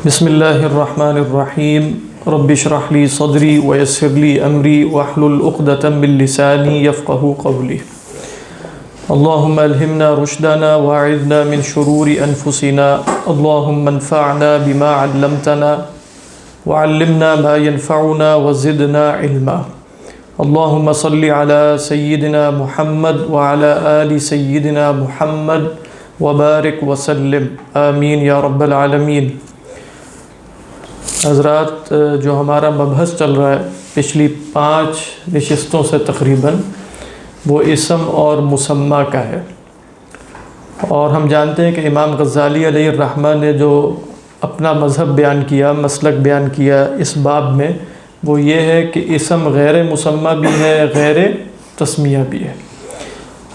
بسم اللہ الرحمن الرحیم رب اشرح لی صدری ویسر لی امری واحلل عقدۃ من لسانی یفقہوا قولی اللہم الہمنا رشدنا واعذنا من شرور انفسنا اللہم انفعنا بما علمتنا وعلمنا ما ينفعنا وزدنا علما اللہم صل علی سیدنا محمد وعلی آل سیدنا محمد وبارک وسلم آمین یا رب العالمین۔ حضرات، جو ہمارا مبحث چل رہا ہے پچھلی 5 نشستوں سے تقریباً، وہ اسم اور مسمہ کا ہے، اور ہم جانتے ہیں کہ امام غزالی علیہ الرحمہ نے جو اپنا مذہب بیان کیا، مسلک بیان کیا اس باب میں، وہ یہ ہے کہ اسم غیر مسمہ بھی ہے، غیر تسمیہ بھی ہے،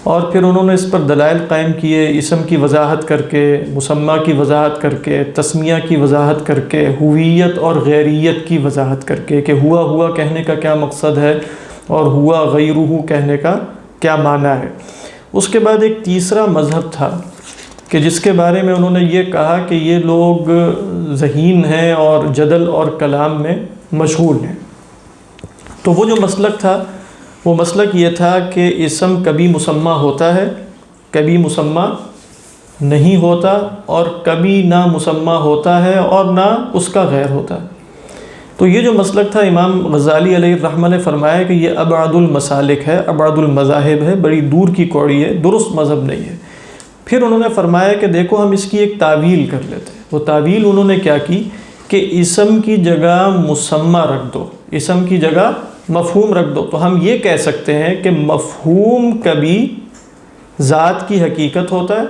اور پھر انہوں نے اس پر دلائل قائم کیے، اسم کی وضاحت کر کے، مسمہ کی وضاحت کر کے، تسمیہ کی وضاحت کر کے، ہویت اور غیریت کی وضاحت کر کے، کہ ہوا ہوا کہنے کا کیا مقصد ہے اور ہوا غیرہ کہنے کا کیا معنی ہے۔ اس کے بعد ایک تیسرا مذہب تھا کہ جس کے بارے میں انہوں نے یہ کہا کہ یہ لوگ ذہین ہیں اور جدل اور کلام میں مشغول ہیں۔ تو وہ جو مسلک تھا، وہ مسلک یہ تھا کہ اسم کبھی مسمہ ہوتا ہے، کبھی مسمہ نہیں ہوتا، اور کبھی نہ مسمہ ہوتا ہے اور نہ اس کا غیر ہوتا ہے۔ تو یہ جو مسلک تھا، امام غزالی علیہ الرحمہ نے فرمایا کہ یہ ابعد المسالک ہے، ابعد المذاہب ہے، بڑی دور کی کوڑی ہے، درست مذہب نہیں ہے۔ پھر انہوں نے فرمایا کہ دیکھو ہم اس کی ایک تعویل کر لیتے ہیں۔ وہ تعویل انہوں نے کیا کی کہ اسم کی جگہ مسمہ رکھ دو، اسم کی جگہ مفہوم رکھ دو، تو ہم یہ کہہ سکتے ہیں کہ مفہوم کبھی ذات کی حقیقت ہوتا ہے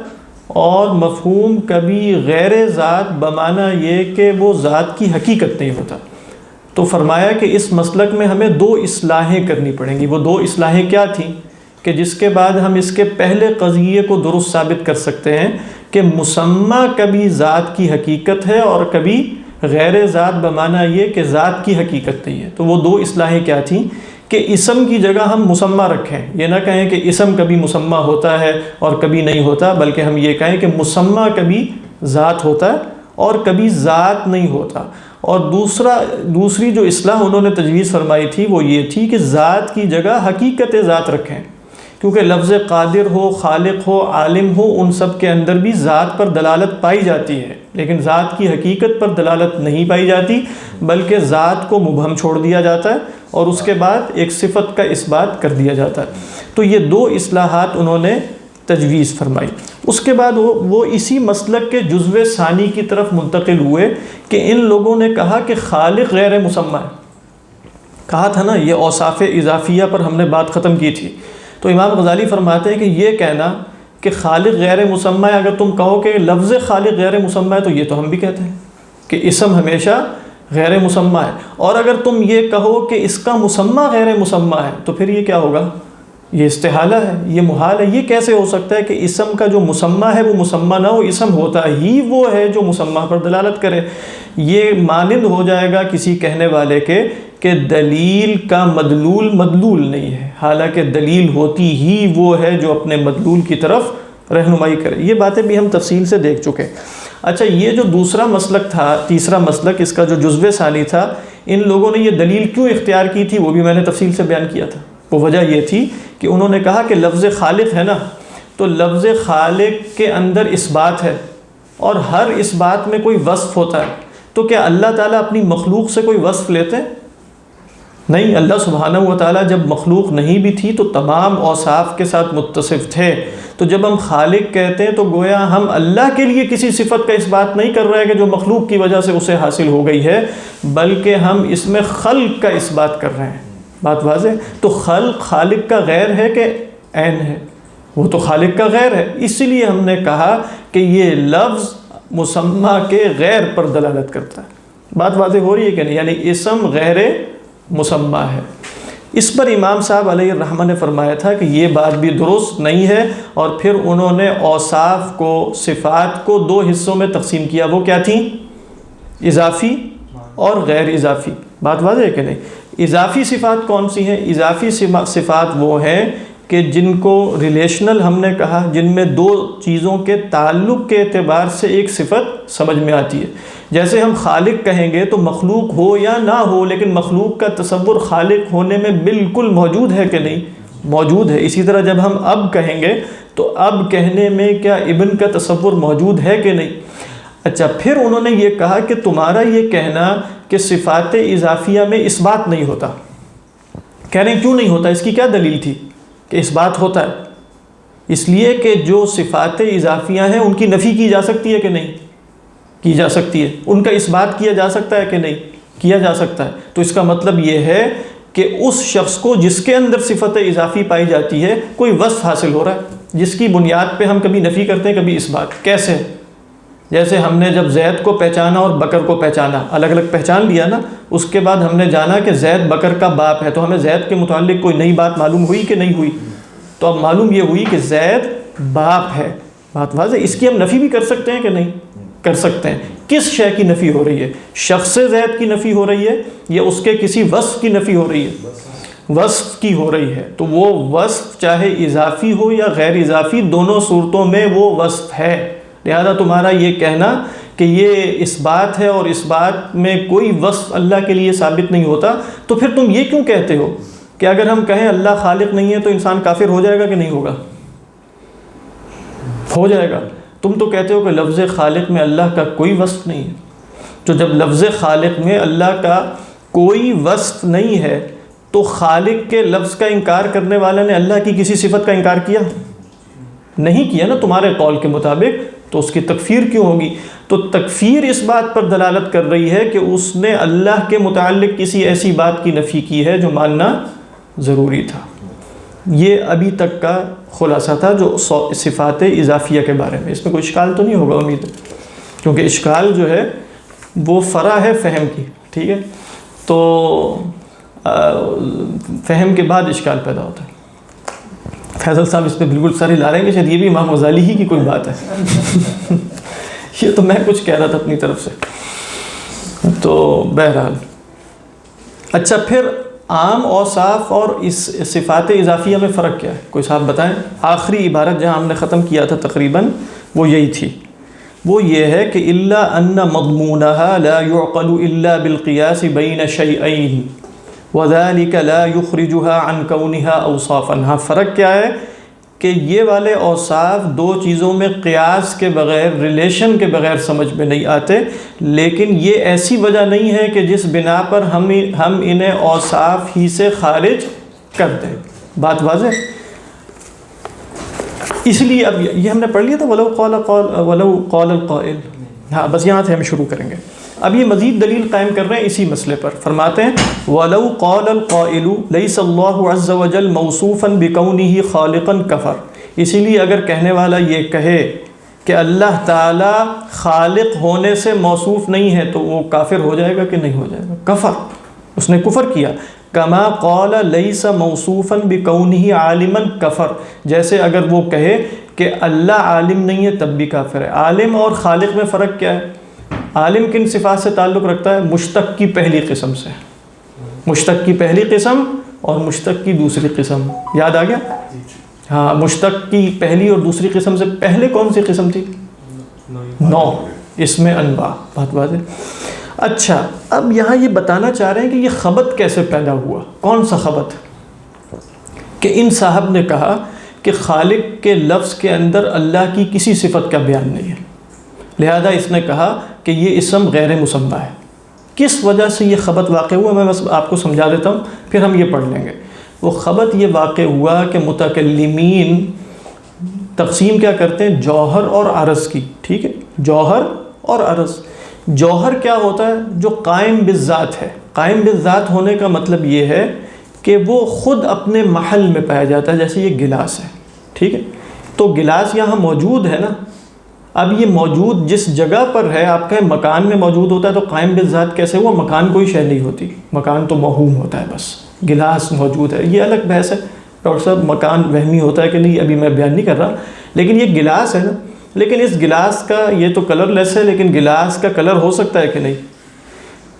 اور مفہوم کبھی غیر ذات، بمعنی یہ کہ وہ ذات کی حقیقت نہیں ہوتا۔ تو فرمایا کہ اس مسلک میں ہمیں 2 اصلاحیں کرنی پڑیں گی۔ وہ 2 اصلاحیں کیا تھیں کہ جس کے بعد ہم اس کے پہلے قضیے کو درست ثابت کر سکتے ہیں کہ مسمہ کبھی ذات کی حقیقت ہے اور کبھی غیر ذات، بمعنی یہ کہ ذات کی حقیقت نہیں ہے۔ تو وہ 2 اصلاحیں کیا تھیں کہ اسم کی جگہ ہم مسمہ رکھیں، یہ نہ کہیں کہ اسم کبھی مسمہ ہوتا ہے اور کبھی نہیں ہوتا، بلکہ ہم یہ کہیں کہ مسمہ کبھی ذات ہوتا ہے اور کبھی ذات نہیں ہوتا۔ اور دوسری جو اصلاح انہوں نے تجویز فرمائی تھی وہ یہ تھی کہ ذات کی جگہ حقیقت ذات رکھیں، کیونکہ لفظ قادر ہو، خالق ہو، عالم ہو، ان سب کے اندر بھی ذات پر دلالت پائی جاتی ہے، لیکن ذات کی حقیقت پر دلالت نہیں پائی جاتی، بلکہ ذات کو مبہم چھوڑ دیا جاتا ہے اور اس کے بعد ایک صفت کا اثبات کر دیا جاتا ہے۔ تو یہ 2 اصلاحات انہوں نے تجویز فرمائی۔ اس کے بعد وہ اسی مسلک کے جزو ثانی کی طرف منتقل ہوئے کہ ان لوگوں نے کہا کہ خالق غیر مسمہ ہے۔ کہا تھا نا، یہ اوصاف اضافیہ پر ہم نے بات ختم کی تھی۔ تو امام غزالی فرماتے ہیں کہ یہ کہنا کہ خالق غیر مسمہ ہے، اگر تم کہو کہ لفظ خالق غیر مسمہ ہے تو یہ تو ہم بھی کہتے ہیں کہ اسم ہمیشہ غیر مسمہ ہے، اور اگر تم یہ کہو کہ اس کا مسمہ غیر مسمہ ہے تو پھر یہ کیا ہوگا؟ یہ استحالہ ہے، یہ محال ہے۔ یہ کیسے ہو سکتا ہے کہ اسم کا جو مسمہ ہے وہ مسمہ نہ ہو، اسم ہوتا ہی وہ ہے جو مسمہ پر دلالت کرے۔ یہ مانند ہو جائے گا کسی کہنے والے کے کہ دلیل کا مدلول مدلول نہیں ہے، حالانکہ دلیل ہوتی ہی وہ ہے جو اپنے مدلول کی طرف رہنمائی کرے۔ یہ باتیں بھی ہم تفصیل سے دیکھ چکے۔ اچھا، یہ جو دوسرا مسلک تھا، تیسرا مسلک، اس کا جو جزو ثانی تھا، ان لوگوں نے یہ دلیل کیوں اختیار کی تھی وہ بھی میں نے تفصیل سے بیان کیا تھا۔ وہ وجہ یہ تھی کہ انہوں نے کہا کہ لفظ خالق ہے نا، تو لفظ خالق کے اندر اثبات ہے اور ہر اثبات میں کوئی وصف ہوتا ہے، تو کیا اللہ تعالیٰ اپنی مخلوق سے کوئی وصف لیتے ہیں؟ نہیں، اللہ سبحانہ و تعالیٰ جب مخلوق نہیں بھی تھی تو تمام اوصاف کے ساتھ متصف تھے۔ تو جب ہم خالق کہتے ہیں تو گویا ہم اللہ کے لیے کسی صفت کا اثبات نہیں کر رہے کہ جو مخلوق کی وجہ سے اسے حاصل ہو گئی ہے، بلکہ ہم اس میں خلق کا اثبات کر رہے ہیں۔ بات واضح؟ تو خالق کا غیر ہے کہ عین ہے؟ وہ تو خالق کا غیر ہے، اس لیے ہم نے کہا کہ یہ لفظ مسمہ کے غیر پر دلالت کرتا ہے۔ بات واضح ہو رہی ہے کہ نہیں؟ یعنی اسم غیر مسمہ ہے۔ اس پر امام صاحب علیہ الرحمہ نے فرمایا تھا کہ یہ بات بھی درست نہیں ہے، اور پھر انہوں نے اوصاف کو، صفات کو 2 حصوں میں تقسیم کیا۔ وہ کیا تھیں؟ اضافی اور غیر اضافی۔ بات واضح ہے کہ نہیں؟ اضافی صفات کون سی ہیں؟ اضافی صفات وہ ہیں کہ جن کو ریلیشنل ہم نے کہا، جن میں دو چیزوں کے تعلق کے اعتبار سے ایک صفت سمجھ میں آتی ہے. جیسے ہم خالق کہیں گے تو مخلوق ہو یا نہ ہو، لیکن مخلوق کا تصور خالق ہونے میں بالکل موجود ہے کہ نہیں؟ موجود ہے. اسی طرح جب ہم اب کہیں گے تو اب کہنے میں کیا ابن کا تصور موجود ہے کہ نہیں؟ اچھا، پھر انہوں نے یہ کہا کہ تمہارا یہ کہنا کہ صفات اضافیہ میں اس بات نہیں ہوتا. کہہ رہے ہیں کیوں نہیں ہوتا؟ اس کی کیا دلیل تھی کہ اس بات ہوتا ہے؟ اس لیے کہ جو صفات اضافیہ ہیں ان کی نفی کی جا سکتی ہے کہ نہیں؟ کی جا سکتی ہے. ان کا اس بات کیا جا سکتا ہے کہ نہیں؟ کیا جا سکتا ہے. تو اس کا مطلب یہ ہے کہ اس شخص کو جس کے اندر صفت اضافی پائی جاتی ہے کوئی وصف حاصل ہو رہا ہے، جس کی بنیاد پہ ہم کبھی نفی کرتے ہیں کبھی اس بات. کیسے؟ جیسے ہم نے جب زید کو پہچانا اور بکر کو پہچانا، الگ الگ پہچان لیا نا، اس کے بعد ہم نے جانا کہ زید بکر کا باپ ہے، تو ہمیں زید کے متعلق کوئی نئی بات معلوم ہوئی کہ نہیں ہوئی؟ تو اب معلوم یہ ہوئی کہ زید باپ ہے. بات واضح. اس کی ہم نفی بھی کر سکتے ہیں کہ نہیں؟ کر سکتے ہیں. کس شے کی نفی ہو رہی ہے؟ شخص زید کی نفی ہو رہی ہے یا اس کے کسی وصف کی نفی ہو رہی ہے؟ وصف کی ہو رہی ہے. تو وہ وصف چاہے اضافی ہو یا غیر اضافی، دونوں صورتوں میں وہ وصف ہے. لہذا تمہارا یہ کہنا کہ یہ اس بات ہے اور اس بات میں کوئی وصف اللہ کے لیے ثابت نہیں ہوتا، تو پھر تم یہ کیوں کہتے ہو کہ اگر ہم کہیں اللہ خالق نہیں ہے تو انسان کافر ہو جائے گا کہ نہیں ہوگا؟ ہو جائے گا. تم تو کہتے ہو کہ لفظ خالق میں اللہ کا کوئی وصف نہیں ہے. تو جب لفظ خالق میں اللہ کا کوئی وصف نہیں ہے تو خالق کے لفظ کا انکار کرنے والا نے اللہ کی کسی صفت کا انکار کیا؟ نہیں کیا نا تمہارے قول کے مطابق. تو اس کی تکفیر کیوں ہوگی؟ تو تکفیر اس بات پر دلالت کر رہی ہے کہ اس نے اللہ کے متعلق کسی ایسی بات کی نفی کی ہے جو ماننا ضروری تھا. یہ ابھی تک کا خلاصہ تھا جو صفات اضافیہ کے بارے میں. اس میں کوئی اشکال تو نہیں ہوگا امید ہے، کیونکہ اشکال جو ہے وہ فرع ہے فہم کی. ٹھیک ہے، تو فہم کے بعد اشکال پیدا ہوتا ہے. فیصل صاحب اس پہ بالکل سر ہلا رہے ہیں کہ شاید یہ بھی امام غزالی ہی کی کوئی بات ہے. یہ تو میں کچھ کہہ رہا تھا اپنی طرف سے. تو بہرحال اچھا، پھر عام اوصاف اور اس صفات اضافیہ میں فرق کیا ہے؟ کوئی صاحب بتائیں. آخری عبارت جہاں ہم نے ختم کیا تھا تقریباً وہ یہی تھی. وہ یہ ہے کہ الا ان مضمونها لا يعقل الا بالقياس بين شيئين وذلك لا يخرجها عن كونها اوصافا. ہاں فرق کیا ہے کہ یہ والے اوصاف دو چیزوں میں قیاس کے بغیر، ریلیشن کے بغیر سمجھ میں نہیں آتے، لیکن یہ ایسی وجہ نہیں ہے کہ جس بنا پر ہم انہیں اوصاف ہی سے خارج کر دیں. بات واضح. اس لیے اب یہ ہم نے پڑھ لیا تھا ولو قال القائل. ہاں بس یہاں سے ہم شروع کریں گے. اب یہ مزید دلیل قائم کر رہے ہیں اسی مسئلے پر. فرماتے ہیں وَلَوْ قَالَ الْقَائِلُ لَيْسَ اللَّهُ عَزَّ وَجَلَّ مَوْصُوفًا بِكَوْنِهِ خَالِقًا كَفَرَ. اسی لیے اگر کہنے والا یہ کہے کہ اللہ تعالی خالق ہونے سے موصوف نہیں ہے تو وہ کافر ہو جائے گا کہ نہیں ہو جائے گا؟ کفر، اس نے کفر کیا. کما قال لیس موصوفا بکونہ عالما کفر. جیسے اگر وہ کہے کہ اللہ عالم نہیں ہے تب بھی کافر ہے. عالم اور خالق میں فرق کیا ہے؟ عالم کن صفات سے تعلق رکھتا ہے؟ مشتق کی پہلی قسم سے. مشتق کی پہلی قسم اور مشتق کی دوسری قسم یاد آ گیا؟ ہاں، مشتق کی پہلی اور دوسری قسم سے پہلے کون سی قسم تھی؟ نو. اس میں انواع. بات واضح. اچھا، اب یہاں یہ بتانا چاہ رہے ہیں کہ یہ خبط کیسے پیدا ہوا. کون سا خبط؟ کہ ان صاحب نے کہا کہ خالق کے لفظ کے اندر اللہ کی کسی صفت کا بیان نہیں ہے، لہذا اس نے کہا کہ یہ اسم غیر مسمى ہے. کس وجہ سے یہ خبط واقع ہوا میں بس آپ کو سمجھا دیتا ہوں، پھر ہم یہ پڑھ لیں گے. وہ خبط یہ واقع ہوا کہ متکلمین تقسیم کیا کرتے ہیں؟ جوہر اور عرض کی. ٹھیک ہے، جوہر اور عرض. جوہر کیا ہوتا ہے؟ جو قائم بالذات ہے. قائم بالذات ہونے کا مطلب یہ ہے کہ وہ خود اپنے محل میں پایا جاتا ہے. جیسے یہ گلاس ہے. ٹھیک ہے، تو گلاس یہاں موجود ہے نا. اب یہ موجود جس جگہ پر ہے، آپ کہیں مکان میں موجود ہوتا ہے تو قائم بالذات کیسے ہوا؟ مکان کوئی شے نہیں ہوتی، مکان تو موہوم ہوتا ہے. بس گلاس موجود ہے، یہ الگ بحث ہے. ڈاکٹر صاحب مکان وہمی ہوتا ہے کہ نہیں ابھی میں بیان نہیں کر رہا، لیکن یہ گلاس ہے نا. لیکن اس گلاس کا یہ تو کلر لیس ہے، لیکن گلاس کا کلر ہو سکتا ہے کہ نہیں؟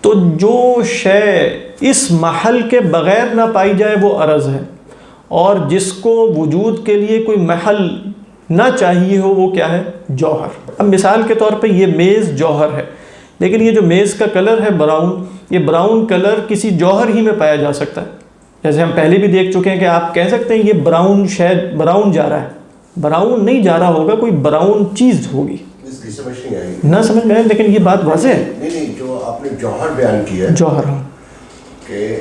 تو جو شے اس محل کے بغیر نہ پائی جائے وہ عرض ہے، اور جس کو وجود کے لیے کوئی محل نہ چاہیے ہو وہ کیا ہے؟ جوہر. اب مثال کے طور پہ یہ میز جوہر ہے، لیکن یہ جو میز کا کلر ہے براؤن، یہ براؤن کلر کسی جوہر ہی میں پایا جا سکتا ہے. جیسے ہم پہلے بھی دیکھ چکے ہیں کہ آپ کہہ سکتے ہیں یہ براؤن شاید براؤن جا رہا ہے، براؤن نہیں جا رہا ہوگا، کوئی براؤن چیز ہوگی. نہ سمجھ میں آئے لیکن یہ بات واضح ہے. نہیں جو آپ نے جوہر بیان کیا ہے، جوہر، ہاں، کہ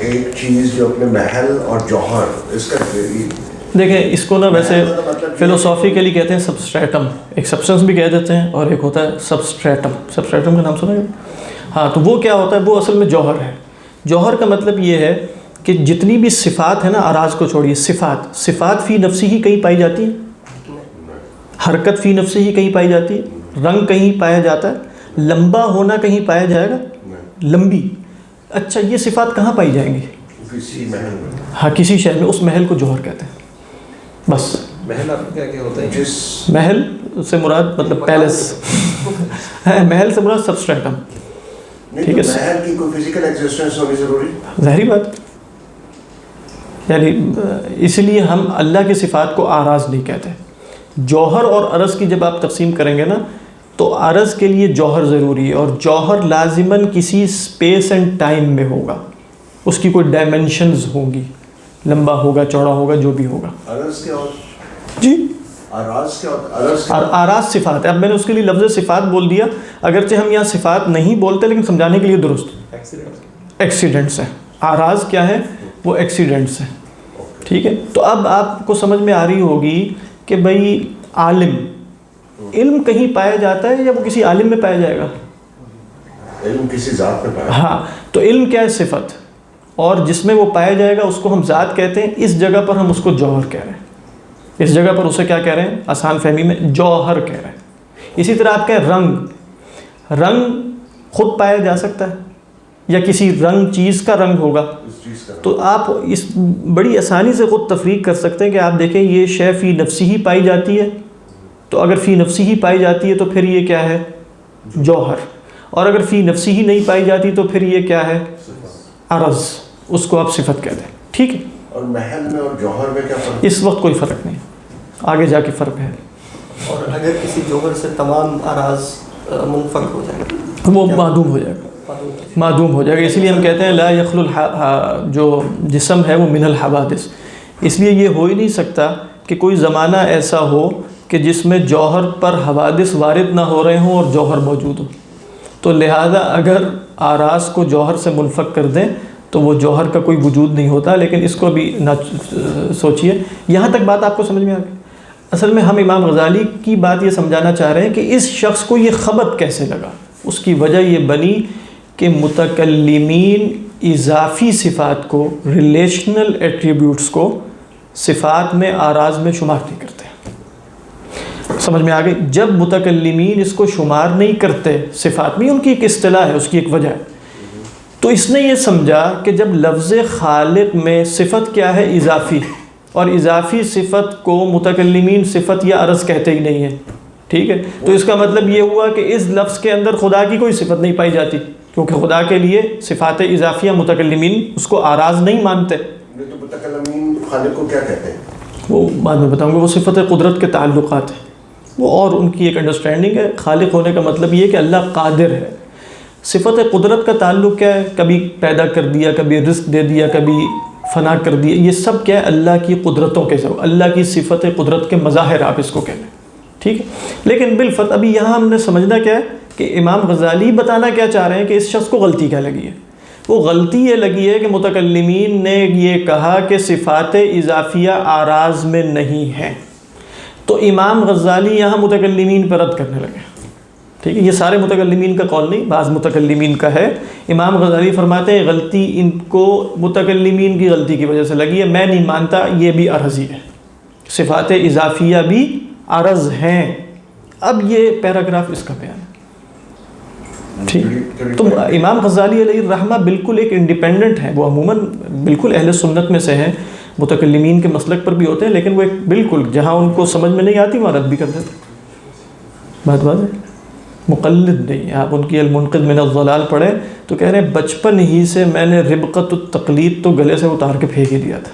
ایک چیز جو اپنے محل اور جوہر، اس کا دیکھیں اس کو نا ویسے فلوسافیکلی کہتے ہیں سبسٹریٹم، ایک سبسٹنس بھی کہہ دیتے ہیں اور ایک ہوتا ہے سبسٹریٹم. سبسٹریٹم کا نام سنا ہے؟ ہاں، تو وہ کیا ہوتا ہے؟ وہ اصل میں جوہر ہے. جوہر کا مطلب یہ ہے کہ جتنی بھی صفات ہیں نا، اراز کو چھوڑیے، صفات فی نفسی ہی کہیں پائی جاتی ہیں، حرکت فی نفسی ہی کہیں پائی جاتی ہے، رنگ کہیں پایا جاتا ہے، لمبا ہونا کہیں پایا جائے گا، لمبی. اچھا، یہ صفات کہاں پائی جائیں گی؟ کسی محل میں. ہاں، کسی شہر میں. اس محل کو جوہر کہتے ہیں. بس محل آپ کیا کیا ہوتا ہے؟ جس محل سے مراد مطلب پیلس، محل سے مراد سبسٹریٹم. ٹھیک ہے، محل کی کوئی فزیکل ایگزسٹنس ہونی ضروری، ظاہری بات. یعنی اس لیے ہم اللہ کی صفات کو آراز نہیں کہتے. جوہر اور عرض کی جب آپ تقسیم کریں گے نا تو عرض کے لیے جوہر ضروری ہے، اور جوہر لازماً کسی اسپیس اینڈ ٹائم میں ہوگا، اس کی کوئی ڈائمینشنز ہوں گی، لمبا ہوگا، چوڑا ہوگا، جو بھی ہوگا. عرض کیا ہوتا؟ جی، آراز کیا ہوتا؟ آراز صفات ہے. اب میں نے اس کے لیے لفظ صفات بول دیا، اگرچہ ہم یہاں صفات نہیں بولتے لیکن سمجھانے کے لیے درست. ایکسیڈنٹس ہیں. آراز کیا ہے؟ وہ ایکسیڈنٹس ہیں. ٹھیک ہے، تو اب آپ کو سمجھ میں آ رہی ہوگی کہ بھائی عالم، علم کہیں پایا جاتا ہے یا وہ کسی عالم میں پایا جائے گا؟ علم کسی ذات میں پایا. ہاں، تو علم کیا ہے؟ صفت. اور جس میں وہ پایا جائے گا اس کو ہم ذات کہتے ہیں. اس جگہ پر ہم اس کو جوہر کہہ رہے ہیں. اس جگہ پر اسے کیا کہہ رہے ہیں؟ آسان فہمی میں جوہر کہہ رہے ہیں. اسی طرح آپ کہیں رنگ، رنگ خود پایا جا سکتا ہے یا کسی رنگ چیز کا رنگ ہوگا؟ تو آپ اس بڑی آسانی سے خود تفریق کر سکتے ہیں کہ آپ دیکھیں یہ شے فی نفسی ہی پائی جاتی ہے، تو اگر فی نفسی ہی پائی جاتی ہے تو پھر یہ کیا ہے؟ جوہر. اور اگر فی نفسی ہی نہیں پائی جاتی تو پھر یہ کیا ہے؟ عرض. اس کو آپ صفت کہتے ہیں. ٹھیک ہے. اور محل میں اور جوہر میں کیا فرق؟ اس وقت کوئی فرق نہیں، آگے جا کے فرق ہے. اور اگر کسی جوہر سے تمام اراز منفک ہو جائے وہ معدوم ہو جائے گا، معدوم ہو جائے گا. اس لیے ہم کہتے ہیں لا یخلو جو جسم ہے وہ من الحوادث. اس لیے یہ ہو ہی نہیں سکتا کہ کوئی زمانہ ایسا ہو کہ جس میں جوہر پر حوادث وارد نہ ہو رہے ہوں اور جوہر موجود ہو. تو لہذا اگر آراز کو جوہر سے منفک کر دیں تو وہ جوہر کا کوئی وجود نہیں ہوتا. لیکن اس کو بھی نہ سوچیے. یہاں تک بات آپ کو سمجھ میں آ گئی؟ اصل میں ہم امام غزالی کی بات یہ سمجھانا چاہ رہے ہیں کہ اس شخص کو یہ خبط کیسے لگا. اس کی وجہ یہ بنی کہ متکلمین اضافی صفات کو، ریلیشنل ایٹریبیوٹس کو صفات میں آراز میں شمار نہیں کرتے. سمجھ میں آ گئی؟ جب متکلمین اس کو شمار نہیں کرتے صفات میں، ان کی ایک اصطلاح ہے، اس کی ایک وجہ ہے. تو اس نے یہ سمجھا کہ جب لفظ خالق میں صفت کیا ہے؟ اضافی، اور اضافی صفت کو متکلمین صفت یا عرض کہتے ہی نہیں ہیں. ٹھیک ہے، تو اس کا مطلب یہ ہوا کہ اس لفظ کے اندر خدا کی کوئی صفت نہیں پائی جاتی، کیونکہ خدا کے لیے صفات اضافیہ متکلمین اس کو آراز نہیں مانتے. تو متکلمین خالق کو کیا کہتے ہیں؟ وہ بعد میں بتاؤں گا. وہ صفت قدرت کے تعلقات ہیں وہ، اور ان کی ایک انڈرسٹینڈنگ ہے. خالق ہونے کا مطلب یہ ہے کہ اللہ قادر ہے. صفت قدرت کا تعلق کیا ہے؟ کبھی پیدا کر دیا، کبھی رزق دے دیا، کبھی فنا کر دیا. یہ سب کیا ہے؟ اللہ کی قدرتوں کے سب، اللہ کی صفت قدرت کے مظاہر آپ اس کو کہتے ہیں. ٹھیک ہے، لیکن بالفرض ابھی یہاں ہم نے سمجھنا کیا ہے کہ امام غزالی بتانا کیا چاہ رہے ہیں کہ اس شخص کو غلطی کیا لگی ہے. وہ غلطی یہ لگی ہے کہ متکلمین نے یہ کہا کہ صفات اضافیہ آراز میں نہیں ہیں. تو امام غزالی یہاں متکلمین پر رد کرنے لگے. ٹھیک ہے، یہ سارے متکلمین کا قول نہیں، بعض متکلمین کا ہے. امام غزالی فرماتے ہیں غلطی ان کو متکلمین کی غلطی کی وجہ سے لگی ہے. میں نہیں مانتا، یہ بھی عرضی ہے، صفات اضافیہ بھی عرض ہیں. اب یہ پیراگراف اس کا بیان ہے. ٹھیک، تو امام غزالی علیہ الرحمہ بالکل ایک انڈیپینڈنٹ ہیں. وہ عموماً بالکل اہل سنت میں سے ہیں، متکلمین کے مسلک پر بھی ہوتے ہیں، لیکن وہ ایک بالکل جہاں ان کو سمجھ میں نہیں آتی وہاں رد بھی کر دیتے. بات ہے، مقلد نہیں. آپ ان کی المنقذ من الضلال پڑھیں تو کہہ رہے ہیں بچپن ہی سے میں نے ربقت التقلید تو گلے سے اتار کے پھینک ہی دیا تھا.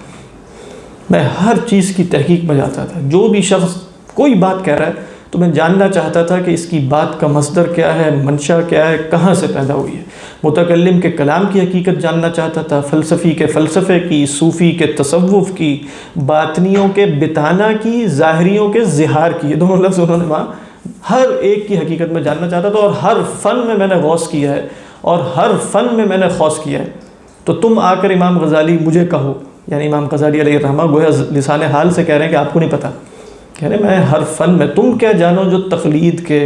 میں ہر چیز کی تحقیق میں جاتا تھا. جو بھی شخص کوئی بات کہہ رہا ہے تو میں جاننا چاہتا تھا کہ اس کی بات کا مصدر کیا ہے, منشا کیا ہے, کہاں سے پیدا ہوئی ہے. متکلم کے کلام کی حقیقت جاننا چاہتا تھا, فلسفی کے فلسفے کی, صوفی کے تصوف کی, باطنیوں کے بتانا کی, ظاہریوں کے ظہار کی. یہ دونوں لفظ انہوں نے وہاں ہر ایک کی حقیقت میں جاننا چاہتا تھا, اور ہر فن میں نے غوث کیا ہے, اور ہر فن میں نے خوض کیا ہے. تو تم آ کر امام غزالی مجھے کہو, یعنی امام غزالی علیہ الرحمہ گویا لسان حال سے کہہ رہے ہیں کہ آپ کو نہیں پتہ. کہہ رہے میں ہر فن میں, تم کیا جانو جو تقلید کے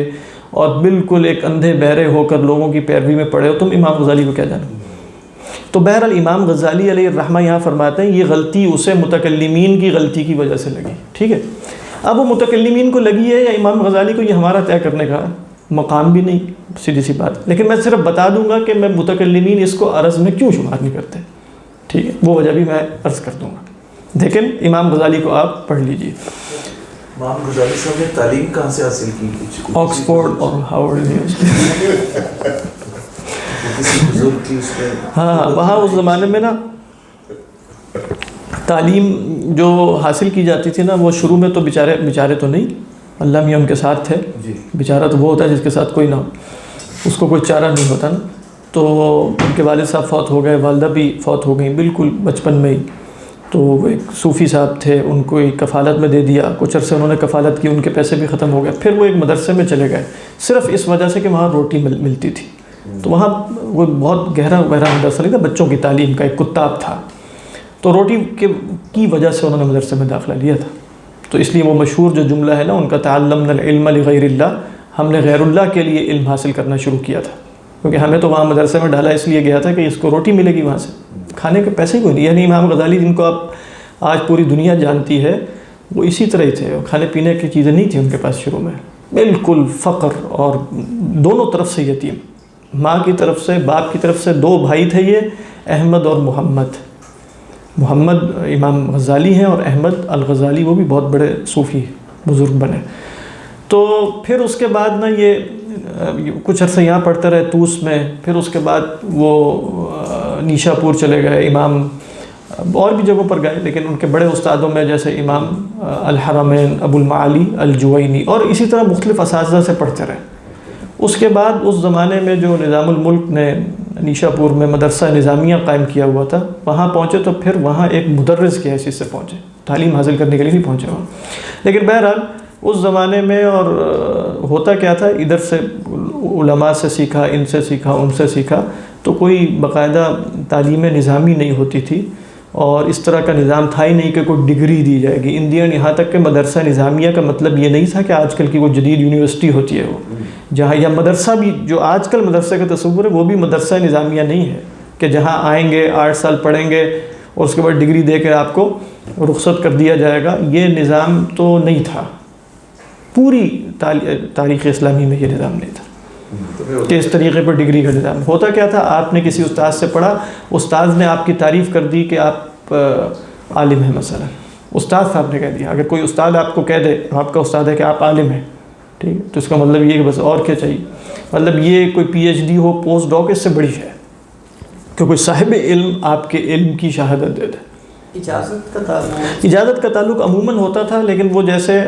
اور بالکل ایک اندھے بہرے ہو کر لوگوں کی پیروی میں پڑے ہو, تم امام غزالی کو کیا جانو. تو بہرحال امام غزالی علیہ الرحمہ یہاں فرماتے ہیں یہ غلطی اسے متکلمین کی غلطی کی وجہ سے لگی. ٹھیک ہے, اب وہ متکلمین کو لگی ہے یا امام غزالی کو, یہ ہمارا طے کرنے کا مقام بھی نہیں, سیدھی سی بات. لیکن میں صرف بتا دوں گا کہ میں متکلمین اس کو عرض میں کیوں شمار نہیں کرتے. ٹھیک ہے, وہ وجہ بھی میں عرض کر دوں گا. لیکن امام غزالی کو آپ پڑھ لیجئے. امام غزالی صاحب نے تعلیم کہاں سے حاصل کی؟ آکسفورڈ اور ہارورڈ یونیورسٹی. ہاں, وہاں اس زمانے میں نا تعلیم جو حاصل کی جاتی تھی نا, وہ شروع میں تو بیچارے تو نہیں, اللہ میاں ان کے ساتھ تھے. بیچارہ تو وہ ہوتا ہے جس کے ساتھ کوئی نہ ہو, اس کو کوئی چارہ نہیں ہوتا نا. تو ان کے والد صاحب فوت ہو گئے, والدہ بھی فوت ہو گئیں بالکل بچپن میں ہی. تو وہ ایک صوفی صاحب تھے, ان کو ایک کفالت میں دے دیا, کچھ عرصے انہوں نے کفالت کی, ان کے پیسے بھی ختم ہو گئے. پھر وہ ایک مدرسے میں چلے گئے صرف اس وجہ سے کہ وہاں روٹی ملتی تھی. تو وہاں وہ بہت گہرا مدرسہ نہیں تھا, بچوں کی تعلیم کا ایک کتاب تھا. تو روٹی کی وجہ سے انہوں نے مدرسے میں داخلہ لیا تھا. تو اس لیے وہ مشہور جو جملہ ہے نا ان کا, تعلمنا العلم لغیر اللہ, ہم نے غیر اللہ کے لیے علم حاصل کرنا شروع کیا تھا. کیونکہ ہمیں تو وہاں مدرسے میں ڈالا اس لیے گیا تھا کہ اس کو روٹی ملے گی وہاں سے, کھانے کے پیسے کوئی نہیں. یعنی امام غزالی جن کو آپ آج پوری دنیا جانتی ہے وہ اسی طرح ہی تھے. کھانے پینے کی چیزیں نہیں تھیں ان کے پاس شروع میں, بالکل فقر, اور دونوں طرف سے یتیم. ماں کی طرف سے, باپ کی طرف سے 2 بھائی تھے یہ, احمد اور محمد. محمد امام غزالی ہیں اور احمد الغزالی وہ بھی بہت بڑے صوفی بزرگ بنے. تو پھر اس کے بعد نا یہ کچھ عرصہ یہاں پڑھتے رہے طوس میں. پھر اس کے بعد وہ نیشا پور چلے گئے, امام اور بھی جگہوں پر گئے, لیکن ان کے بڑے استادوں میں جیسے امام الحرمین ابو المعالی الجوینی, اور اسی طرح مختلف اساتذہ سے پڑھتے رہے. اس کے بعد اس زمانے میں جو نظام الملک نے نیشا پور میں مدرسہ نظامیہ قائم کیا ہوا تھا, وہاں پہنچے تو پھر وہاں ایک مدرس کی حیثیت سے پہنچے, تعلیم حاصل کرنے کے لیے نہیں پہنچے وہاں. لیکن بہرحال اس زمانے میں اور ہوتا کیا تھا, ادھر سے علماء سے سیکھا, ان سے سیکھا, ان سے سیکھا, تو کوئی باقاعدہ تعلیم نظامی نہیں ہوتی تھی, اور اس طرح کا نظام تھا ہی نہیں کہ کوئی ڈگری دی جائے گی. انڈین یہاں تک کہ مدرسہ نظامیہ کا مطلب یہ نہیں تھا کہ آج کل کی وہ جدید یونیورسٹی ہوتی ہے وہ, جہاں یا مدرسہ بھی جو آج کل مدرسے کا تصور ہے وہ بھی مدرسہ نظامیہ نہیں ہے کہ جہاں آئیں گے 8 سال پڑھیں گے اور اس کے بعد ڈگری دے کے آپ کو رخصت کر دیا جائے گا. یہ نظام تو نہیں تھا, پوری تاریخ اسلامی میں یہ نظام نہیں تھا کہ اس طریقے پر ڈگری کا نظام. ہوتا کیا تھا, آپ نے کسی استاد سے پڑھا, استاد نے آپ کی تعریف کر دی کہ آپ عالم ہیں. مثلا استاد صاحب نے کہہ دیا, اگر کوئی استاد آپ کو کہہ دے, آپ کا استاد ہے کہ آپ عالم ہیں, ٹھیک ہے, تو اس کا مطلب یہ کہ بس اور کیا چاہیے. مطلب یہ کوئی پی ایچ ڈی ہو, پوسٹ ڈاک, اس سے بڑی ہے کہ کوئی صاحب علم آپ کے علم کی شہادت دے دے. اجازت کا تعلق عموماً ہوتا تھا, لیکن وہ جیسے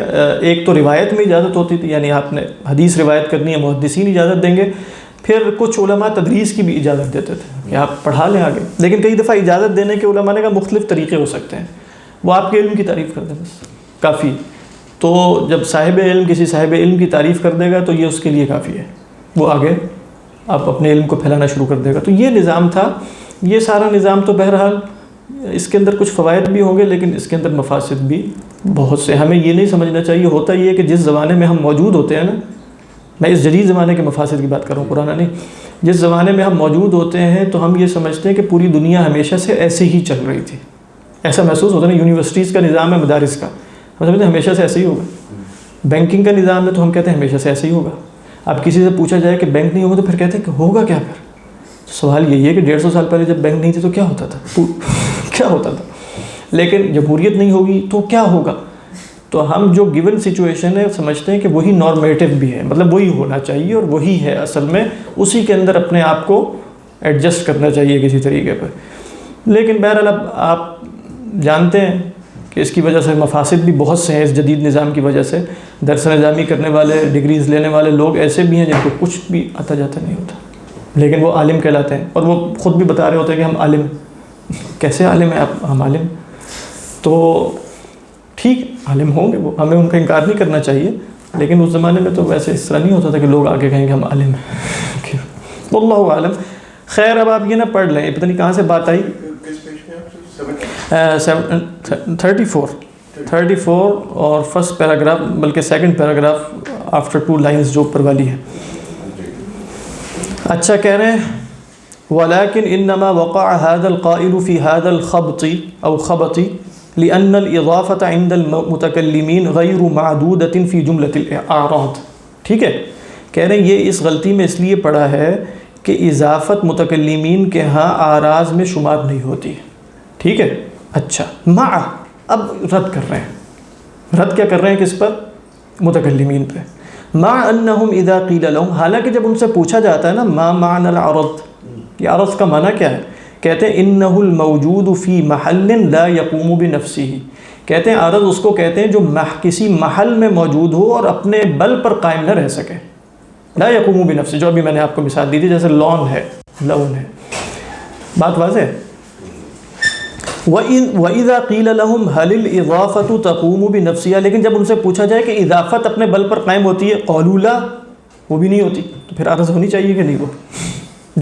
ایک تو روایت میں اجازت ہوتی تھی, یعنی آپ نے حدیث روایت کرنی ہے, محدثین اجازت دیں گے. پھر کچھ علماء تدریس کی بھی اجازت دیتے تھے کہ آپ پڑھا لیں آگے. لیکن کئی دفعہ اجازت دینے کے علماء نے کہا مختلف طریقے ہو سکتے ہیں, وہ آپ کے علم کی تعریف کر دیں بس کافی. تو جب صاحب علم کسی صاحب علم کی تعریف کر دے گا تو یہ اس کے لیے کافی ہے, وہ آگے آپ اپنے علم کو پھیلانا شروع کر دے گا. تو یہ نظام تھا. یہ سارا نظام تو بہرحال اس کے اندر کچھ فوائد بھی ہوں گے, لیکن اس کے اندر مفاسد بھی بہت سے. ہمیں یہ نہیں سمجھنا چاہیے, ہوتا یہ ہے کہ جس زمانے میں ہم موجود ہوتے ہیں نا, میں اس جدید زمانے کے مفاسد کی بات کر رہا ہوں, پرانا نہیں. جس زمانے میں ہم موجود ہوتے ہیں تو ہم یہ سمجھتے ہیں کہ پوری دنیا ہمیشہ سے ایسے ہی چل رہی تھی. ایسا محسوس ہوتا ہے نا, یونیورسٹیز کا نظام ہے, مدارس کا, ہم سمجھتے ہیں ہمیشہ سے ایسے ہی ہوگا. بینکنگ کا نظام ہے تو ہم کہتے ہیں ہمیشہ سے ایسے ہی ہوگا. اب کسی سے پوچھا جائے کہ بینک نہیں ہوگا تو پھر کہتے ہیں کہ ہوگا کیا. پھر سوال یہی ہے کہ 150 سال پہلے جب بینک نہیں تھی تو کیا ہوتا تھا, کیا ہوتا تھا. لیکن جمہوریت نہیں ہوگی تو کیا ہوگا. تو ہم جو گیون سچویشن ہے سمجھتے ہیں کہ وہی نارمیٹو بھی ہے, مطلب وہی ہونا چاہیے اور وہی ہے اصل میں, اسی کے اندر اپنے آپ کو ایڈجسٹ کرنا چاہیے کسی طریقے پر. لیکن بہرحال اب آپ جانتے ہیں کہ اس کی وجہ سے مفاسد بھی بہت سے ہیں اس جدید نظام کی وجہ سے. درس نظامی کرنے والے، ڈگریز لینے والے لوگ ایسے بھی ہیں جن کو کچھ بھی آتا جاتا نہیں ہوتا، لیکن وہ عالم کہلاتے ہیں، اور وہ خود بھی بتا رہے ہوتے ہیں کہ ہم عالم. کیسے عالم ہیں آپ؟ ہم عالم. تو ٹھیک عالم ہوں گے وہ، ہمیں ان کا انکار نہیں کرنا چاہیے، لیکن اس زمانے میں تو ویسے اس طرح نہیں ہوتا تھا کہ لوگ آگے کہیں کہ ہم عالم ہیں. واللہ عالم. خیر اب آپ یہ نہ پڑھ لیں، پتہ نہیں کہاں سے بات آئی. 34 اور فرسٹ پیراگراف، بلکہ سیکنڈ پیراگراف آفٹر 2 لائنز جو اوپر والی ہے. اچھا کہہ رہے ہیں وَلَكِنْ إِنَّمَا وَقَعَ هَذَا الْقَائِلُ فِي هَذَا الْخَبْطِ أو خَبَطِ لِأَنَّ الْإِضَافَةَ عِنْدَ الْمُتَكَلِّمِينَ غَيْرُ مَعْدُودَةٍ فِي جُمْلَةِ الْأَعْرَاضِ. ٹھیک ہے، کہہ رہے ہیں یہ اس غلطی میں اس لیے پڑا ہے کہ اضافت متکلمین کے ہاں اعراض میں شمار نہیں ہوتی. ٹھیک ہے. اچھا مع، اب رد کر رہے ہیں. رد کیا کر رہے ہیں کس پر؟ متکلمین پہ. مع انہم اذا قیل لهم، حالانکہ جب ان سے پوچھا جاتا ہے نا ما معنی العرض، یہ عرض کا معنی کیا ہے؟ کہتے ہیں انہ الموجود فی محل لا یقوم بنفسہ. کہتے ہیں عرض اس کو کہتے ہیں جو کسی محل میں موجود ہو اور اپنے بل پر قائم نہ رہ سکے. لا یقوم بنفسہ، جو ابھی میں نے آپ کو مثال دی تھی، جیسے لون ہے، لون ہے. بات واضح ہے. وَإِذَا قِيلَ لَهُمْ هَلِ الْإِضَافَةُ تَقُومُ بِنَفْسِهَا، لیکن جب ان سے پوچھا جائے کہ اضافت اپنے بل پر قائم ہوتی ہے، قَالُوا لَا، وہ بھی نہیں ہوتی. تو پھر عرض ہونی چاہیے کہ نہیں؟ وہ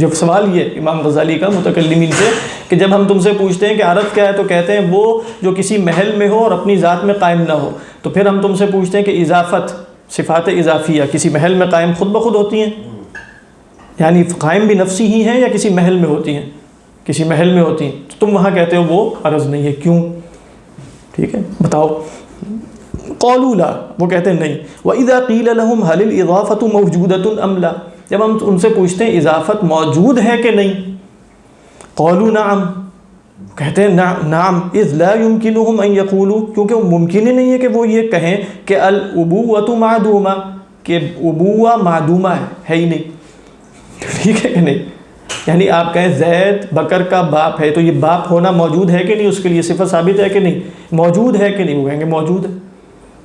جب سوال یہ امام غزالی کا متکلمین سے کہ جب ہم تم سے پوچھتے ہیں کہ عرض کیا ہے، تو کہتے ہیں وہ جو کسی محل میں ہو اور اپنی ذات میں قائم نہ ہو. تو پھر ہم تم سے پوچھتے ہیں کہ اضافت، صفات اضافیہ کسی محل میں قائم خود بخود ہوتی ہیں، یعنی قائم بھی نفسی ہی ہیں یا کسی محل میں ہوتی ہیں؟ کسی محل میں ہوتی ہیں. تو تم وہاں کہتے ہو وہ عرض نہیں ہے، کیوں؟ ٹھیک ہے بتاؤ. قالوا لا، وہ کہتے ہیں نہیں. وَإِذَا قِيلَ لَهُمْ هَلِ الْإِضَافَةُ مَوْجُودَةٌ أَمْ لَا، جب ہم ان سے پوچھتے ہیں اضافت موجود ہے کہ نہیں، قالوا نعم، کہتے ہیں نعم. اذ لا يمكنهم ان يقولوا، کیونکہ وہ ممکن ہی نہیں ہے کہ وہ یہ کہیں کہ الابوۃ معدومہ، کہ ابوہ معدومہ ہے ہی نہیں. ٹھیک ہے کہ نہیں؟ یعنی آپ کہیں زید بکر کا باپ ہے، تو یہ باپ ہونا موجود ہے کہ نہیں؟ اس کے لیے صفت ثابت ہے کہ نہیں؟ موجود ہے کہ نہیں؟ وہ کہیں گے موجود ہے،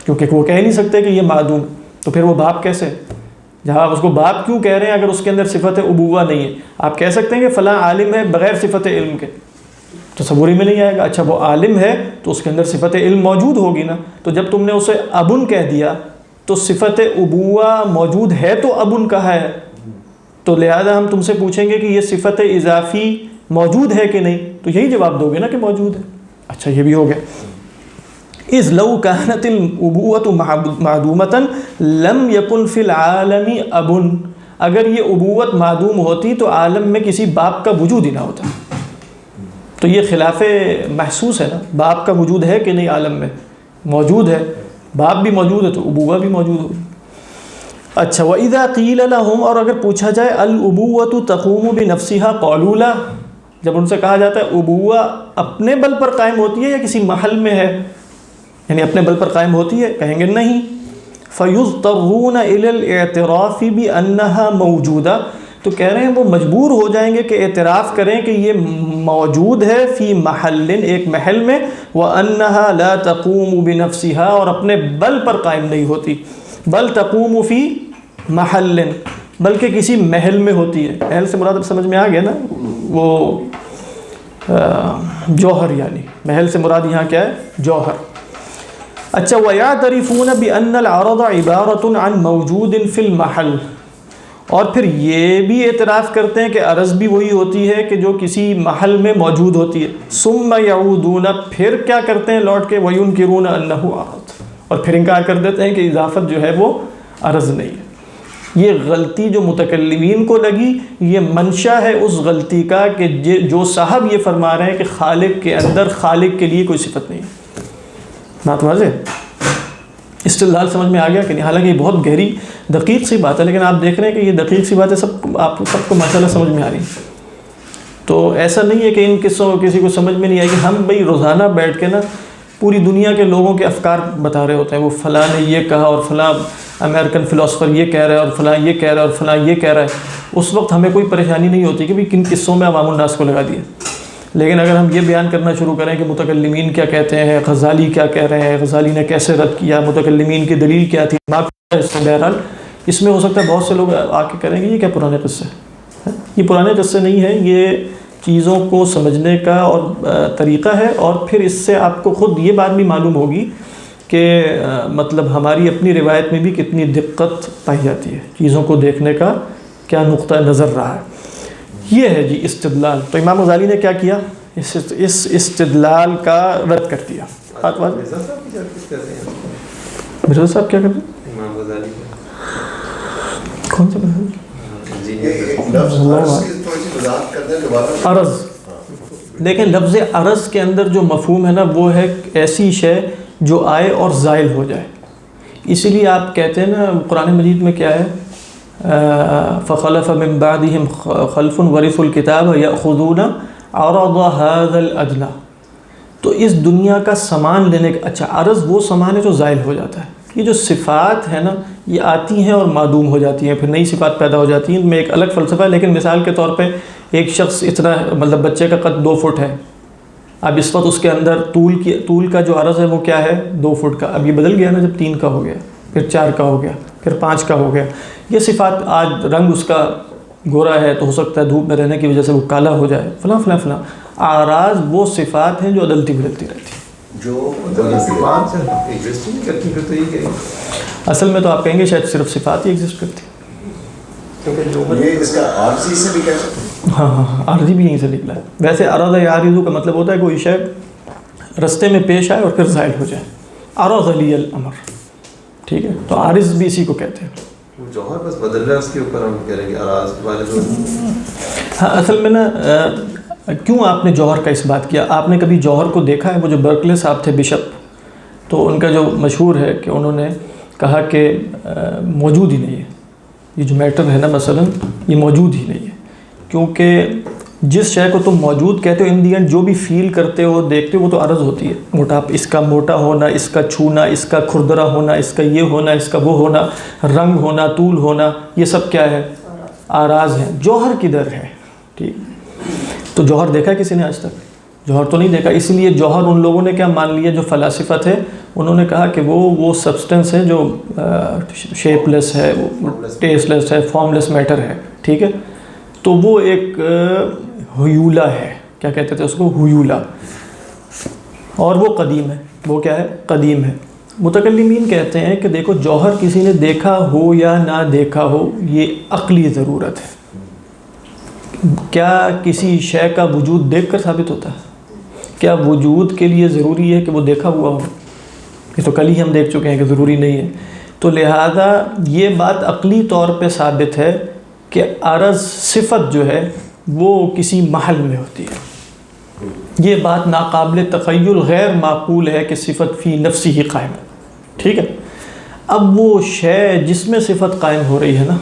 کیونکہ وہ کہہ نہیں سکتے کہ یہ معدوم. تو پھر وہ باپ کیسے؟ جہاں آپ اس کو باپ کیوں کہہ رہے ہیں اگر اس کے اندر صفت ابوہ نہیں ہے؟ آپ کہہ سکتے ہیں کہ فلاں عالم ہے بغیر صفت علم کے، تصور ہی میں نہیں آئے گا. اچھا وہ عالم ہے تو اس کے اندر صفت علم موجود ہوگی نا. تو جب تم نے اسے ابن کہہ دیا تو صفت ابوہ موجود ہے تو ابن کہا ہے، تو لہذا ہم تم سے پوچھیں گے کہ یہ صفت اضافی موجود ہے کہ نہیں، تو یہی جواب دو گے نا کہ موجود ہے. اچھا یہ بھی ہو گیا. اذ لو كانت الابوۃ معدومۃ لم يكن في العالم اب، اگر یہ ابوت معدوم ہوتی تو عالم میں کسی باپ کا وجود ہی نہ ہوتا. تو یہ خلاف محسوس ہے نا. باپ کا وجود ہے کہ نہیں؟ عالم میں موجود ہے، باپ بھی موجود ہے تو ابوہ بھی موجود ہوگی. اچھا وَإِذَا قِيلَ لَهُمْ، اور اگر پوچھا جائے الْأُبُوَّةُ تَقُومُ بِنَفْسِهَا قَالُوا لَا، جب ان سے کہا جاتا ہے ابوہ اپنے بل پر قائم ہوتی ہے یا کسی محل میں ہے، یعنی اپنے بل پر قائم ہوتی ہے، کہیں گے نہیں. فَيُضْطَرُّونَ إِلَى الْإِعْتِرَافِ بِأَنَّهَا مَوْجُودَةٌ، تو کہہ رہے ہیں وہ مجبور ہو جائیں گے کہ اعتراف کریں کہ یہ موجود ہے فی محل، ایک محل میں، وَأَنَّهَا لَا تَقُومُ بِنَفْسِهَا، اور اپنے بل پر قائم نہیں ہوتی، بل تقوم فی محل، بلکہ کسی محل میں ہوتی ہے. محل سے مراد اب سمجھ میں آ گیا نا، وہ جوہر، یعنی محل سے مراد یہاں کیا ہے؟ جوہر. اچھا وَيَعْتَرِفُونَ بِأَنَّ الْعَرَضَ عِبَارَةٌ عَنْ مَوْجُودٍ فِي الْمَحَلِ، اور پھر یہ بھی اعتراف کرتے ہیں کہ عرض بھی وہی ہوتی ہے کہ جو کسی محل میں موجود ہوتی ہے. ثُمَّ يَعُودُونَ، پھر کیا کرتے ہیں لوٹ کے، وَيُنْكِرُونَ أَنَّهُ عَرَض، اور پھر انکار کر دیتے ہیں کہ اضافت جو ہے وہ عرض نہیں ہے. یہ غلطی جو متکلمین کو لگی، یہ منشا ہے اس غلطی کا کہ جو صاحب یہ فرما رہے ہیں کہ خالق کے اندر خالق کے لیے کوئی صفت نہیں ہے. بات واضح؟ استدلال سمجھ میں آ گیا کہ نہیں؟ حالانکہ یہ بہت گہری دقیق سی بات ہے، لیکن آپ دیکھ رہے ہیں کہ یہ دقیق سی باتیں آپ سب کو ماشاء اللہ سمجھ میں آ رہی ہیں. تو ایسا نہیں ہے کہ ان قصوں کسی کو سمجھ میں نہیں آئے گی. ہم بھائی روزانہ بیٹھ کے نا پوری دنیا کے لوگوں کے افکار بتا رہے ہوتے ہیں، وہ فلاں نے یہ کہا اور فلاں امریکن فلاسفر یہ کہہ رہا ہے اور فلاں یہ کہہ رہا ہے اور فلاں یہ کہہ رہا ہے. اس وقت ہمیں کوئی پریشانی نہیں ہوتی کہ بھئی کن قصوں میں عوام الناس کو لگا دیا. لیکن اگر ہم یہ بیان کرنا شروع کریں کہ متکلمین کیا کہتے ہیں، غزالی کیا کہہ رہے ہیں، غزالی نے کیسے رد کیا، متکلمین کی دلیل کیا تھی، بہرحال اس میں ہو سکتا ہے بہت سے لوگ آ کے کریں گے یہ کیا پرانے قصے ہیں۔ یہ پرانے قصے نہیں ہیں، یہ چیزوں کو سمجھنے کا اور طریقہ ہے، اور پھر اس سے آپ کو خود یہ بات بھی معلوم ہوگی کہ مطلب ہماری اپنی روایت میں بھی کتنی دقت پائی جاتی ہے، چیزوں کو دیکھنے کا کیا نقطہ نظر رہا ہے۔ یہ ہے جی استدلال۔ تو امام غزالی نے کیا کیا، اس استدلال کا رد کر دیا۔ مرزا صاحب کی جب کر رہے ہیں، مرزا صاحب کیا کر رہے ہیں؟ امام غزالی کون سے مرزا؟ عرض۔ دیکھیں لفظ عرض کے اندر جو مفہوم ہے نا وہ ہے ایسی شے جو آئے اور زائل ہو جائے، اسی لیے آپ کہتے ہیں نا قرآن مجید میں کیا ہے، فخلف من بعدهم خلف ورثوا الكتاب يأخذون عرض هذا الادنى۔ تو اس دنیا کا سامان لینے کا، اچھا عرض وہ سامان ہے جو زائل ہو جاتا ہے۔ یہ جو صفات ہیں نا یہ آتی ہیں اور معدوم ہو جاتی ہیں، پھر نئی صفات پیدا ہو جاتی ہیں، ان میں ایک الگ فلسفہ ہے۔ لیکن مثال کے طور پہ ایک شخص اتنا مطلب بچے کا قد 2 فٹ ہے، اب اس وقت اس کے اندر طول کا جو عرض ہے وہ کیا ہے 2 فٹ کا، اب یہ بدل گیا نا، جب 3 کا ہو گیا، پھر 4 کا ہو گیا، پھر 5 کا ہو گیا۔ یہ صفات آج رنگ اس کا گورا ہے تو ہو سکتا ہے دھوپ میں رہنے کی وجہ سے وہ کالا ہو جائے، فلاں فلاں فلاں۔ اعراض وہ صفات ہیں جو عدلتی بدلتی رہتی ہیں، جو صفات سے ایگزسٹ کرتی پھر تو یہ کہ اصل میں تو آپ کہیں گے شاید صرف صفات ہی ایگزسٹ کرتی ہیں۔ کیونکہ جو یہ اس کا عارضی سے بھی کہہ سکتے ہیں۔ ہاں عارضی بھی یہیں سے نکلا ہے۔ ویسے عرض یعرض کا مطلب ہوتا ہے کوئی شے رستے میں پیش آئے اور پھر زائل ہو جائے، عرض علی الامر، ٹھیک ہے، تو عارض بھی اسی کو کہتے ہیں۔ وہ جوہر بس بدل رہا ہے، اس کے اوپر ہم کہہ رہے ہیں کہ اراض والے تو ہاں اصل میں نا کیوں آپ نے جوہر کا اس بات کیا، آپ نے کبھی جوہر کو دیکھا ہے؟ وہ جو برکلے صاحب تھے بشپ، تو ان کا جو مشہور ہے کہ انہوں نے کہا کہ موجود ہی نہیں ہے، یہ جو میٹر ہے نا مثلا یہ موجود ہی نہیں ہے، کیونکہ جس شے کو تم موجود کہتے ہو ان دی اینڈ جو بھی فیل کرتے ہو دیکھتے ہو وہ تو عرض ہوتی ہے، اس کا موٹا ہونا، اس کا چھونا، اس کا کھردرا ہونا، اس کا یہ ہونا، اس کا وہ ہونا، رنگ ہونا، طول ہونا، یہ سب کیا ہے اعراض ہیں۔ جوہر کدھر ہے؟ ٹھیک، تو جوہر دیکھا ہے کسی نے آج تک؟ جوہر تو نہیں دیکھا، اس لیے جوہر ان لوگوں نے کیا مان لیا جو فلاسفہ تھے، انہوں نے کہا کہ وہ سبسٹنس ہے جو شیپ لیس ہے، ٹیسٹ لیس ہے، فارم لیس میٹر ہے، ٹھیک ہے، تو وہ ایک ہیولا ہے، کیا کہتے تھے اس کو، ہیولا، اور وہ قدیم ہے۔ وہ کیا ہے؟ قدیم ہے۔ متکلمین کہتے ہیں کہ دیکھو جوہر کسی نے دیکھا ہو یا نہ دیکھا ہو یہ عقلی ضرورت ہے۔ کیا کسی شے کا وجود دیکھ کر ثابت ہوتا ہے؟ کیا وجود کے لیے ضروری ہے کہ وہ دیکھا ہوا ہو؟ یہ تو کل ہی ہم دیکھ چکے ہیں کہ ضروری نہیں ہے۔ تو لہذا یہ بات عقلی طور پہ ثابت ہے کہ عرض صفت جو ہے وہ کسی محل میں ہوتی ہے۔ یہ بات ناقابل تخیل، غیر معقول ہے کہ صفت فی نفسی ہی قائم ہے، ٹھیک ہے۔ اب وہ شے جس میں صفت قائم ہو رہی ہے نا،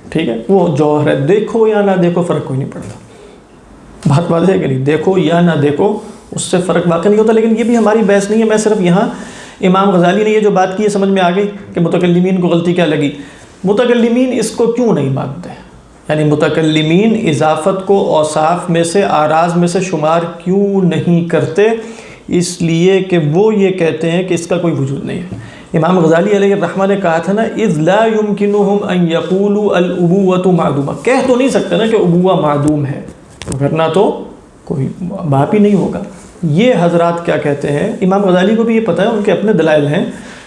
ٹھیک ہے، وہ جوہر ہے، دیکھو یا نہ دیکھو فرق کوئی نہیں پڑتا۔ بات واضح ہے کہ نہیں؟ دیکھو یا نہ دیکھو اس سے فرق واقع نہیں ہوتا۔ لیکن یہ بھی ہماری بحث نہیں ہے، میں صرف یہاں امام غزالی نے یہ جو بات کی ہے سمجھ میں آ گئی کہ متکلمین کو غلطی کیا لگی۔ متکلمین اس کو کیوں نہیں مانتے؟ یعنی متکلمین اضافت کو اوصاف میں سے، اعراض میں سے شمار کیوں نہیں کرتے؟ اس لیے کہ وہ یہ کہتے ہیں کہ اس کا کوئی وجود نہیں ہے۔ امام غزالی علیہ الرحمہ نے کہا تھا نا اذ لا يمكنهم ان يقولوا الابوة معدومہ، کہہ تو نہیں سکتے نا کہ ابوہ معدوم ہے، ورنہ تو کوئی باپ ہی نہیں ہوگا۔ یہ حضرات کیا کہتے ہیں، امام غزالی کو بھی یہ پتہ ہے، ان کے اپنے دلائل ہیں،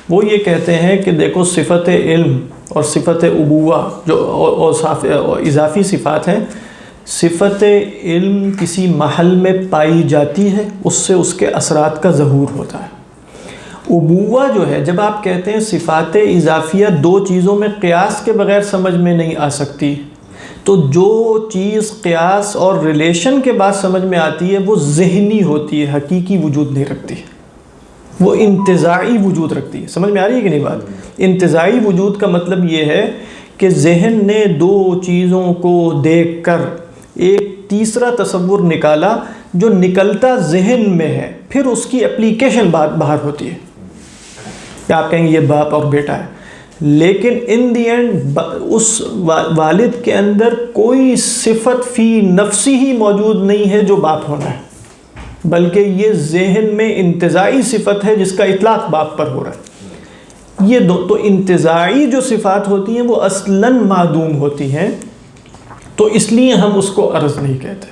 وہ یہ کہتے ہیں کہ دیکھو صفت علم اور صفت ابوہ جو اضافی صفات ہیں، صفت علم کسی محل میں پائی جاتی ہے، اس سے اس کے اثرات کا ظہور ہوتا ہے۔ ابوہ جو ہے، جب آپ کہتے ہیں صفات اضافیہ دو چیزوں میں قیاس کے بغیر سمجھ میں نہیں آ سکتی، تو جو چیز قیاس اور ریلیشن کے بعد سمجھ میں آتی ہے وہ ذہنی ہوتی ہے، حقیقی وجود نہیں رکھتی، وہ انتزاعی وجود رکھتی ہے۔ سمجھ میں آ رہی ہے کہ نہیں بات؟ انتزاعی وجود کا مطلب یہ ہے کہ ذہن نے دو چیزوں کو دیکھ کر ایک تیسرا تصور نکالا جو نکلتا ذہن میں ہے، پھر اس کی اپلیکیشن باہر ہوتی ہے۔ کہ آپ کہیں گے یہ باپ اور بیٹا ہے، لیکن ان دی اینڈ اس والد کے اندر کوئی صفت فی نفسی ہی موجود نہیں ہے جو باپ ہونا ہے، بلکہ یہ ذہن میں انتزاعی صفت ہے جس کا اطلاق باپ پر ہو رہا ہے. یہ تو انتزاعی جو صفات ہوتی ہیں وہ اصلاً معدوم ہوتی ہیں، تو اس لیے ہم اس کو عرض نہیں کہتے،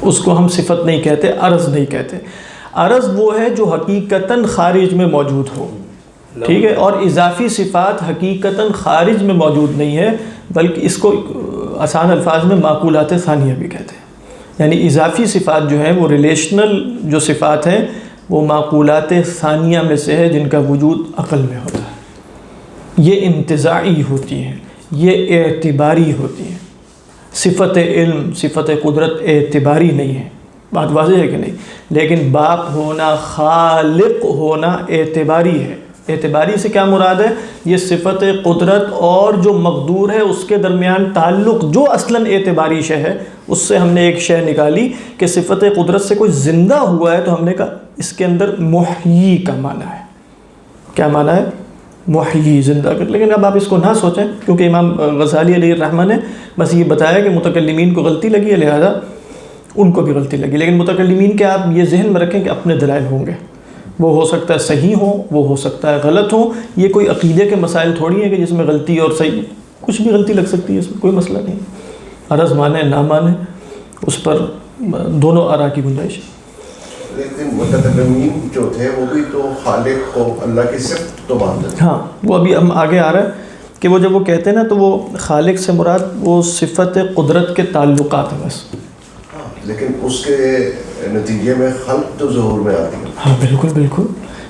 اس کو ہم صفت نہیں کہتے، عرض نہیں کہتے. عرض وہ ہے جو حقیقتاً خارج میں موجود ہو، ٹھیک ہے، اور اضافی صفات حقیقتاً خارج میں موجود نہیں ہے، بلکہ اس کو آسان الفاظ میں معقولات ثانیہ بھی کہتے ہیں. یعنی اضافی صفات جو ہیں وہ ریلیشنل جو صفات ہیں وہ معقولات ثانیہ میں سے ہے جن کا وجود عقل میں ہوتا ہے. یہ انتزاعی ہوتی ہیں، یہ اعتباری ہوتی ہیں. صفت علم، صفت قدرت اعتباری نہیں ہے، بات واضح ہے کہ نہیں؟ لیکن باپ ہونا، خالق ہونا اعتباری ہے. اعتباری سے کیا مراد ہے؟ یہ صفت قدرت اور جو مقدور ہے اس کے درمیان تعلق جو اصلاً اعتباری شے ہے، اس سے ہم نے ایک شے نکالی کہ صفت قدرت سے کوئی زندہ ہوا ہے، تو ہم نے کہا اس کے اندر محیی کا معنی ہے. کیا معنی ہے؟ محیی، زندہ کر. لیکن اب آپ اس کو نہ سوچیں، کیونکہ امام غزالی علیہ الرحمہ نے بس یہ بتایا کہ متکلمین کو غلطی لگی ہے، لہذا ان کو بھی غلطی لگی. لیکن متکلمین کے آپ یہ ذہن میں رکھیں کہ اپنے دلائل ہوں گے، وہ ہو سکتا ہے صحیح ہوں، وہ ہو سکتا ہے غلط ہوں. یہ کوئی عقیدے کے مسائل تھوڑی ہیں کہ جس میں غلطی اور صحیح کچھ بھی غلطی لگ سکتی ہے، اس میں کوئی مسئلہ نہیں. عرض مانے نہ مانے اس پر دونوں آراء کی گنجائش ہے. لیکن متکلمین جو تھے وہ بھی تو خالق کو اللہ کی صفت تو مانتے تھے. ہاں، وہ ابھی ہم آگے آ رہا ہے کہ وہ جب وہ کہتے ہیں نا تو وہ خالق سے مراد وہ صفت قدرت کے تعلقات ہیں بس. لیکن اس کے نتیجے میں خلق تو ظہور میں آتی ہے. ہاں بالکل بالکل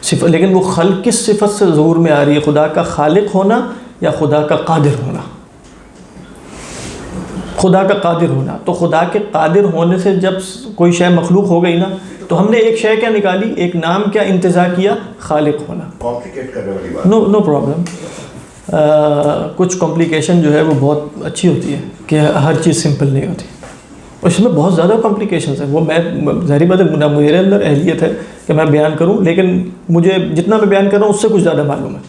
صفت، لیکن وہ خلق کس صفت سے ظہور میں آ رہی ہے؟ خدا کا خالق ہونا یا خدا کا قادر ہونا؟ خدا کا قادر ہونا. تو خدا کے قادر ہونے سے جب کوئی شے مخلوق ہو گئی نا تو ہم نے ایک شے کیا نکالی، ایک نام کیا انتزاع کیا، خالق ہونا. کمپلیکیٹ کرنے والی بات. No problem. کچھ کمپلیکیشن جو ہے وہ بہت اچھی ہوتی ہے کہ ہر چیز سمپل نہیں ہوتی، اس میں بہت زیادہ کمپلیکیشنز ہیں. وہ میں ظاہری بات ہے میرے اندر اہلیت ہے کہ میں بیان کروں، لیکن مجھے جتنا میں بیان کر رہا ہوں اس سے کچھ زیادہ معلوم ہے،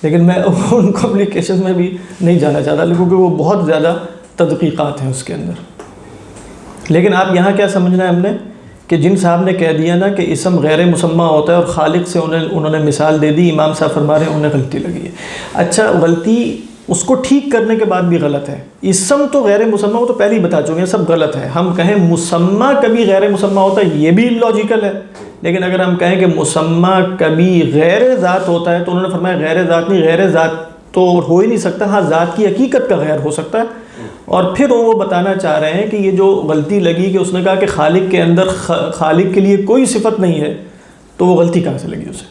لیکن میں ان کمپلیکیشنز میں بھی نہیں جانا چاہتا کیونکہ وہ بہت زیادہ تدقیقات ہیں اس کے اندر. لیکن آپ یہاں کیا سمجھنا ہے ہم نے کہ جن صاحب نے کہہ دیا نا کہ اسم غیر مسمى ہوتا ہے اور خالق سے انہوں نے مثال دے دی، امام صاحب فرما رہے ہیں انہیں غلطی لگی ہے. اچھا، غلطی اس کو ٹھیک کرنے کے بعد بھی غلط ہے. اسم تو غیر مسمى وہ تو پہلے ہی بتا چکے ہیں، سب غلط ہے. ہم کہیں مسمى کبھی غیر مسمى ہوتا ہے یہ بھی لاجیکل ہے، لیکن اگر ہم کہیں کہ مسمى کبھی غیر ذات ہوتا ہے تو انہوں نے فرمایا غیر ذات نہیں، غیر ذات تو ہو ہی نہیں سکتا، ہاں ذات کی حقیقت کا غیر ہو سکتا ہے. اور پھر وہ بتانا چاہ رہے ہیں کہ یہ جو غلطی لگی کہ اس نے کہا کہ خالق کے اندر خالق کے لیے کوئی صفت نہیں ہے، تو وہ غلطی کہاں سے لگی اسے.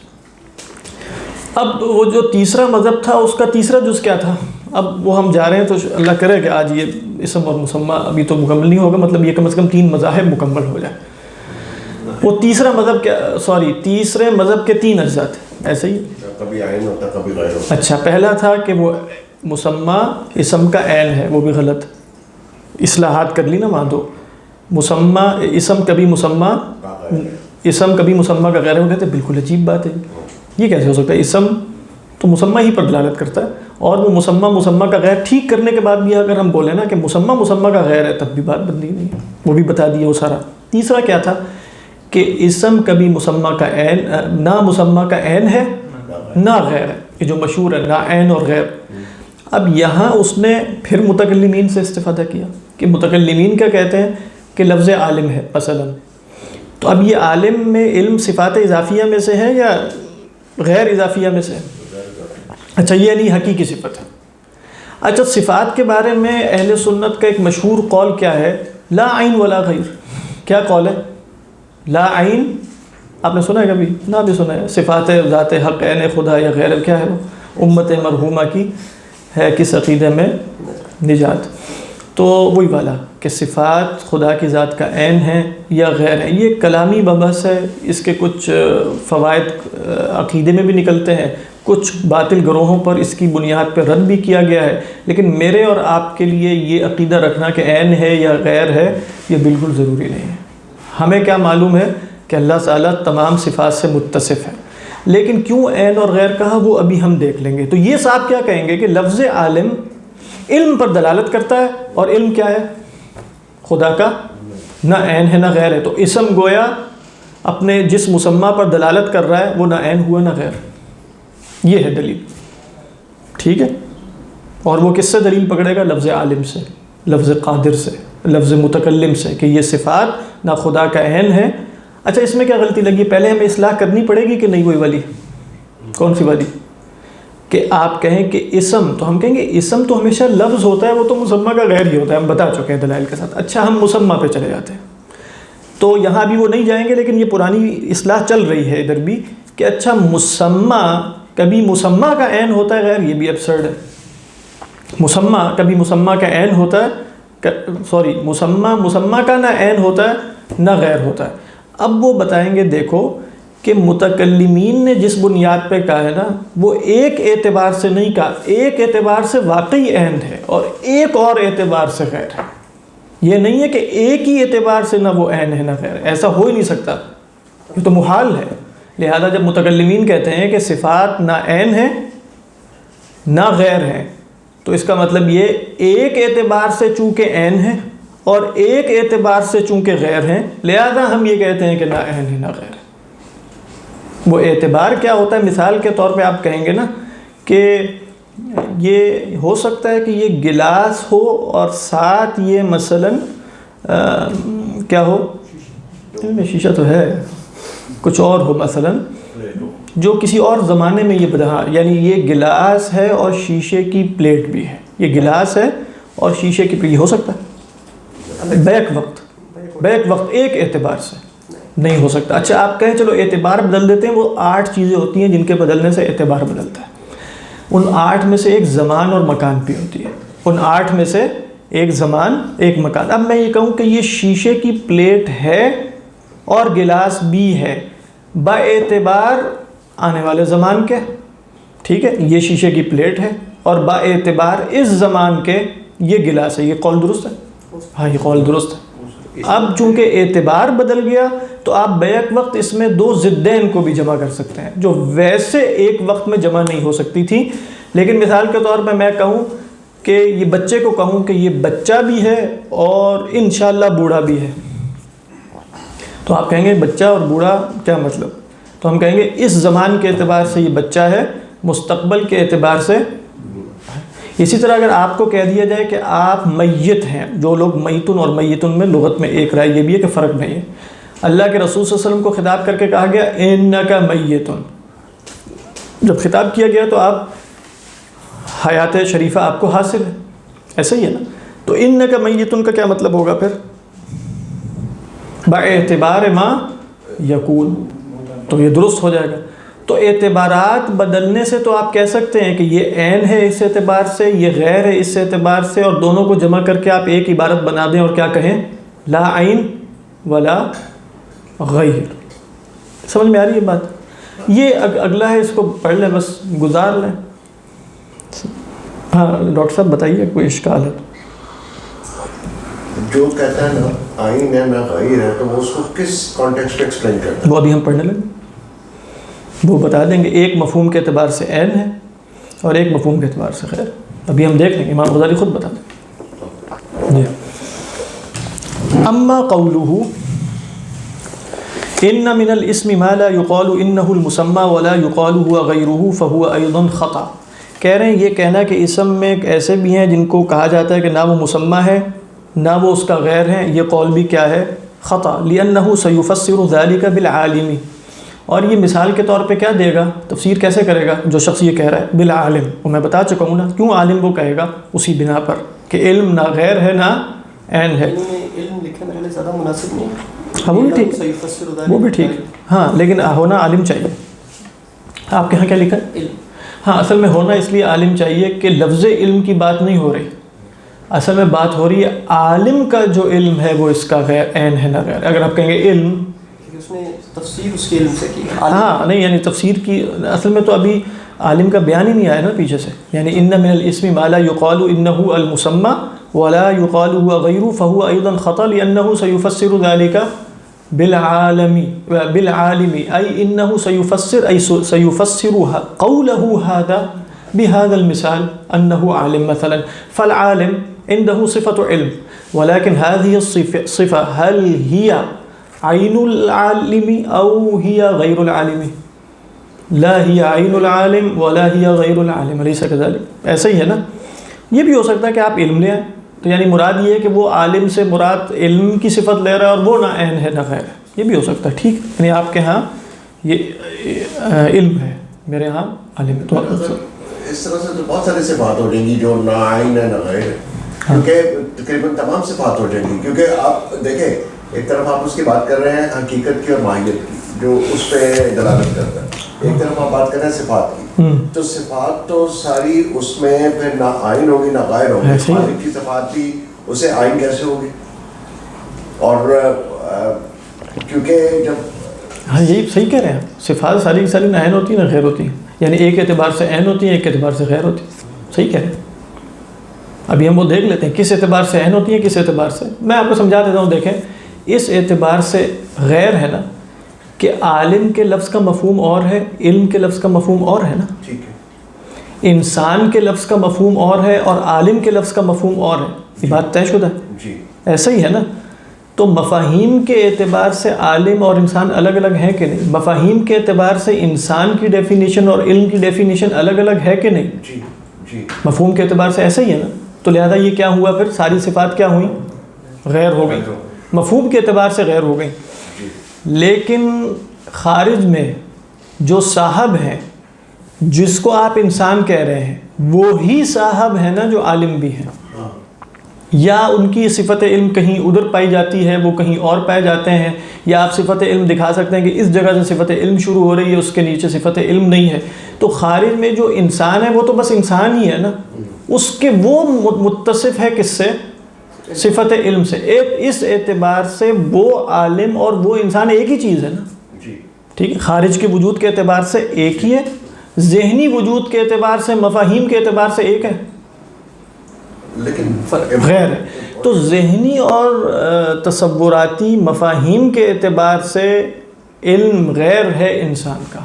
اب وہ جو تیسرا مذہب تھا اس کا تیسرا جز کیا تھا، اب وہ ہم جا رہے ہیں تو اللہ کرے کہ آج یہ اسم اور مسمى ابھی تو مکمل نہیں ہوگا، مطلب یہ کم از کم 3 مذاہب مکمل ہو جائے. وہ تیسرا مذہب کیا، تیسرے مذہب کے 3 اجزاء تھے، ایسے ہی کبھی عین ہوتا کبھی غیر ہوتا. اچھا، پہلا تھا کہ وہ مسمى اسم کا عین ہے، وہ بھی غلط، اصلاحات کر لی نا وہاں. تو مسمى اسم کبھی مسمى کا غیر ہو گیا، تو بالکل عجیب بات ہے، یہ کیسے ہو سکتا ہے؟ اسم تو مسمى ہی پر دلالت کرتا ہے، اور وہ مسمى کا غیر ٹھیک کرنے کے بعد بھی اگر ہم بولیں نا کہ مسمى کا غیر ہے تب بھی بات بندی نہیں ہے، وہ بھی بتا دیا وہ سارا. تیسرا کیا تھا کہ اسم کبھی مسمى کا عین، نہ مسمى کا عین ہے نہ غیر ہے، یہ جو مشہور ہے نہ عین اور غیر. اب یہاں اس نے پھر متکلمین سے استفادہ کیا کہ متکلمین کیا کہتے ہیں کہ لفظ عالم ہے مثلا، تو اب یہ عالم میں علم صفات اضافیہ میں سے ہے یا غیر اضافیہ میں سے ہے؟ اچھا، یہ نہیں حقیقی صفت ہے. اچھا، صفات کے بارے میں اہل سنت کا ایک مشہور قول کیا ہے؟ لا عین ولا غیر. کیا قول ہے؟ لا عین، آپ نے سنا ہے کبھی؟ نہ بھی سنا ہے. صفات ذات حق عین خدا یا غیر، کیا ہے وہ؟ امت مرحومہ کی ہے کس عقیدے میں نجات. تو وہی والا کہ صفات خدا کی ذات کا عین ہے یا غیر ہے، یہ کلامی بحث ہے. اس کے کچھ فوائد عقیدے میں بھی نکلتے ہیں، کچھ باطل گروہوں پر اس کی بنیاد پہ رد بھی کیا گیا ہے. لیکن میرے اور آپ کے لیے یہ عقیدہ رکھنا کہ عین ہے یا غیر ہے یہ بالکل ضروری نہیں ہے. ہمیں کیا معلوم ہے کہ اللہ تعالیٰ تمام صفات سے متصف ہے، لیکن کیوں عین اور غیر کہا وہ ابھی ہم دیکھ لیں گے. تو یہ صاحب کیا کہیں گے کہ لفظ عالم علم پر دلالت کرتا ہے، اور علم کیا ہے؟ خدا کا نہ عین ہے نہ غیر ہے، تو اسم گویا اپنے جس مسمى پر دلالت کر رہا ہے وہ نہ عین ہوا نہ غیر. یہ ہے دلیل. ٹھیک ہے. اور وہ کس سے دلیل پکڑے گا؟ لفظ عالم سے، لفظ قادر سے، لفظ متکلم سے، کہ یہ صفات نہ خدا کا عین ہے. اچھا اس میں کیا غلطی لگی؟ پہلے ہمیں اصلاح کرنی پڑے گی کہ نہیں؟ وہی والی. کون سی والی؟ کہ آپ کہیں کہ اسم، تو ہم کہیں گے اسم تو ہمیشہ لفظ ہوتا ہے، وہ تو مسمى کا غیر ہی ہوتا ہے، ہم بتا چکے ہیں دلائل کے ساتھ. اچھا ہم مسمى پہ چلے جاتے ہیں، تو یہاں بھی وہ نہیں جائیں گے، لیکن یہ پرانی اصلاح چل رہی ہے ادھر بھی کہ اچھا مسمى کبھی مسمى کا عین ہوتا ہے غیر، یہ بھی ابسرڈ ہے. مسمى کبھی مسمى کا عین ہوتا ہے، سوری مسمى کا نہ عین ہوتا ہے نہ غیر ہوتا ہے. اب وہ بتائیں گے دیکھو کہ متکلمین نے جس بنیاد پہ کہا ہے نا، وہ ایک اعتبار سے نہیں کہا، ایک اعتبار سے واقعی عین ہے اور ایک اور اعتبار سے غیر ہے. یہ نہیں ہے کہ ایک ہی اعتبار سے نہ وہ عین ہے نہ غیر ہے، ایسا ہو ہی نہیں سکتا، یہ تو محال ہے. لہذا جب متکلمین کہتے ہیں کہ صفات نہ عین ہے نہ غیر ہے، تو اس کا مطلب یہ ایک اعتبار سے چونکہ عین ہے اور ایک اعتبار سے چونکہ غیر ہیں، لہذا ہم یہ کہتے ہیں کہ نہ عین ہے نہ غیر ہے. وہ اعتبار کیا ہوتا ہے؟ مثال کے طور پہ آپ کہیں گے نا کہ یہ ہو سکتا ہے کہ یہ گلاس ہو اور ساتھ یہ مثلاً کیا ہو، شیشہ تو ہے، کچھ اور ہو مثلاً جو کسی اور زمانے میں یہ بدہا، یعنی یہ گلاس ہے اور شیشے کی پلیٹ بھی ہے، یہ گلاس ہے اور شیشے کی پلیٹ، یہ ہو سکتا ہے بیک وقت ایک اعتبار سے نہیں ہو سکتا. اچھا آپ کہیں چلو اعتبار بدل دیتے ہیں، وہ 8 چیزیں ہوتی ہیں جن کے بدلنے سے اعتبار بدلتا ہے. ان 8 میں سے ایک زمان اور مکان بھی ہوتی ہے، ان 8 میں سے ایک زمان ایک مکان. اب میں یہ کہوں کہ یہ شیشے کی پلیٹ ہے اور گلاس بھی ہے با اعتبار آنے والے زمان کے، ٹھیک ہے، یہ شیشے کی پلیٹ ہے اور با اعتبار اس زمان کے یہ گلاس ہے. یہ قول درست ہے؟ ہاں یہ قول درست ہے. اب چونکہ اعتبار بدل گیا تو آپ بیک وقت اس میں 2 ضدین کو بھی جمع کر سکتے ہیں جو ویسے ایک وقت میں جمع نہیں ہو سکتی تھی. لیکن مثال کے طور پہ میں کہوں کہ یہ بچے کو کہوں کہ یہ بچہ بھی ہے اور انشاءاللہ بوڑھا بھی ہے، تو آپ کہیں گے بچہ اور بوڑھا کیا مطلب؟ تو ہم کہیں گے اس زمان کے اعتبار سے یہ بچہ ہے، مستقبل کے اعتبار سے. اسی طرح اگر آپ کو کہہ دیا جائے کہ آپ میت ہیں، جو لوگ میتن اور میتن میں لغت میں ایک رائے یہ بھی ہے کہ فرق نہیں ہے. اللہ کے رسول صلی اللہ علیہ وسلم کو خطاب کر کے کہا گیا انکا میتن، جب خطاب کیا گیا تو آپ حیات شریفہ آپ کو حاصل ہے، ایسا ہی ہے نا. تو انکا میتن کا کیا مطلب ہوگا پھر؟ باعتبار ما یکون، تو یہ درست ہو جائے گا. تو اعتبارات بدلنے سے تو آپ کہہ سکتے ہیں کہ یہ عین ہے اس اعتبار سے، یہ غیر ہے اس اعتبار سے، اور دونوں کو جمع کر کے آپ ایک عبارت بنا دیں اور کیا کہیں؟ لا عین ولا غیر. سمجھ میں آ رہی ہے بات؟ یہ اگلا ہے، اس کو پڑھ لیں، بس گزار لیں. ہاں ڈاکٹر صاحب بتائیے، کوئی اشکال ہے؟ جو کہتا ہے نا آئین ہے نہ غیر ہے، تو وہ اس کو کس کانٹیکسٹ میں ایکسپلین کرتا ہے؟ وہ ابھی ہم پڑھنے لگیں، وہ بتا دیں گے. ایک مفہوم کے اعتبار سے عین ہے اور ایک مفہوم کے اعتبار سے غیر. ابھی ہم دیکھ لیں گے، امام غزالی خود بتا دیں. اما قولہ ان من الاسم ما لا يقال انه المسمى ولا يقال هو غيره فهو ايضا خطا. کہہ رہے ہیں یہ کہنا کہ اسم میں ایسے بھی ہیں جن کو کہا جاتا ہے کہ نہ وہ مسمى ہے نہ وہ اس کا غیر ہے، یہ قول بھی کیا ہے؟ خطا. لأنه سيفسر ذلك بالعالم، اور یہ مثال کے طور پہ کیا دے گا؟ تفسیر کیسے کرے گا جو شخص یہ کہہ رہا ہے بالعالم؟ اور میں بتا چکا ہوں نا کیوں عالم کو کہے گا، اسی بنا پر کہ علم نہ غیر ہے نہ عین ہے. علم لکھے میرے لیے زیادہ مناسب نہیں. ہاں وہ بھی ٹھیک ہے، وہ بھی ٹھیک ہے، ہاں لیکن ہونا عالم چاہیے. آپ کے یہاں کیا لکھا ہے؟ ہاں اصل میں ہونا اس لیے عالم چاہیے کہ لفظ علم کی بات نہیں ہو رہی، اصل میں بات ہو رہی ہے عالم کا جو علم ہے وہ اس کا غیر عین ہے نہ غیر. اگر آپ کہیں گے علم، اس نے تفسیر اس کے علم سے کی. ہاں نہیں، یعنی تفسیر کی اصل میں تو ابھی عالم کا بیان ہی نہیں آیا نا پیچھے سے. یعنی ان من الاسم ما لا يقال انه المسمى ولا يقال هو غيره فهو ايضا خطا لانه سيفسر ذلك بالعالم اي انه سيفسر اي سيفسر قوله هذا بهذا المثال انه عالم مثلا. فالعالم عنده صفة علم ولكن هذه الصفة هل هي عين العالم أو هي غير العالم؟ لا هي عين العالم ولا هي غير العالم أليس كذلك؟ ایسا ہی ہے نا. یہ بھی ہو سکتا ہے کہ آپ علم لے آئیں تو یعنی مراد یہ ہے کہ وہ عالم سے مراد علم کی صفت لے رہا ہے اور وہ نہ عین ہے نہ غیر ہے. یہ بھی ہو سکتا ہے. ٹھیک یعنی آپ کے ہاں یہ علم ہے, میرے ہاں عالم ہے. تو اس طرح سے تو بہت ساری صفات ہو جائیں گی جو نہ عین ہے نہ غیر ہے, کیونکہ تقریباً تمام صفات ہو جائیں گی. کیونکہ آپ دیکھیں ایک طرف آپ اس کی بات کر رہے ہیں حقیقت کی اور ماہیت کی جو اس پہ دلالت کرتا ہے, ایک طرف آپ بات کر رہے ہیں صفات کی, تو صفات تو ساری اس میں پھر نہ عین ہوگی نہ غیر ہوگی. خالق کی صفات بھی اسے عین کیسے ہوگی؟ اور کیونکہ جب ہاں یہی صحیح کہہ رہے ہیں, صفات ساری کی ساری نہ عین ہوتی ہیں نہ غیر ہوتی ہیں, یعنی ایک اعتبار سے عین ہوتی ہیں ایک اعتبار سے غیر ہوتی ہیں. صحیح کہہ رہے ہیں. ابھی ہم وہ دیکھ لیتے ہیں کس اعتبار سے عین ہوتی ہیں کس اعتبار سے. میں آپ کو سمجھا دیتا ہوں. دیکھیں اس اعتبار سے غیر ہے نا کہ عالم کے لفظ کا مفہوم اور ہے, علم کے لفظ کا مفہوم اور ہے نا. ٹھیک ہے, انسان کے لفظ کا مفہوم اور ہے اور عالم کے لفظ کا مفہوم اور ہے. یہ بات طے شدہ ہے. جی ایسا ہی ہے نا. تو مفاہیم کے اعتبار سے عالم اور انسان الگ الگ ہیں کہ نہیں؟ مفاہیم کے اعتبار سے انسان کی ڈیفینیشن اور علم کی ڈیفینیشن الگ الگ ہے کہ نہیں؟ جی جی مفہوم کے اعتبار سے ایسا ہی ہے نا. تو لہذا یہ کیا ہوا پھر؟ ساری صفات کیا ہوئیں؟ غیر ہو گئی. مفہوم کے اعتبار سے غیر ہو گئی. لیکن خارج میں جو صاحب ہیں جس کو آپ انسان کہہ رہے ہیں وہی صاحب ہے نا جو عالم بھی ہیں, یا ان کی صفت علم کہیں ادھر پائی جاتی ہے وہ کہیں اور پائے جاتے ہیں, یا آپ صفت علم دکھا سکتے ہیں کہ اس جگہ سے صفت علم شروع ہو رہی ہے اس کے نیچے صفت علم نہیں ہے. تو خارج میں جو انسان ہے وہ تو بس انسان ہی ہے نا, اس کے وہ متصف ہے کس سے؟ صفت علم سے. اس اعتبار سے وہ عالم اور وہ انسان ایک ہی چیز ہے نا. ٹھیک ہے, خارج کے وجود کے اعتبار سے ایک ہی ہے, ذہنی وجود کے اعتبار سے مفاہیم کے اعتبار سے ایک ہے, لیکن غیر ہے. تو ذہنی اور تصوراتی مفاہیم کے اعتبار سے علم غیر ہے انسان کا,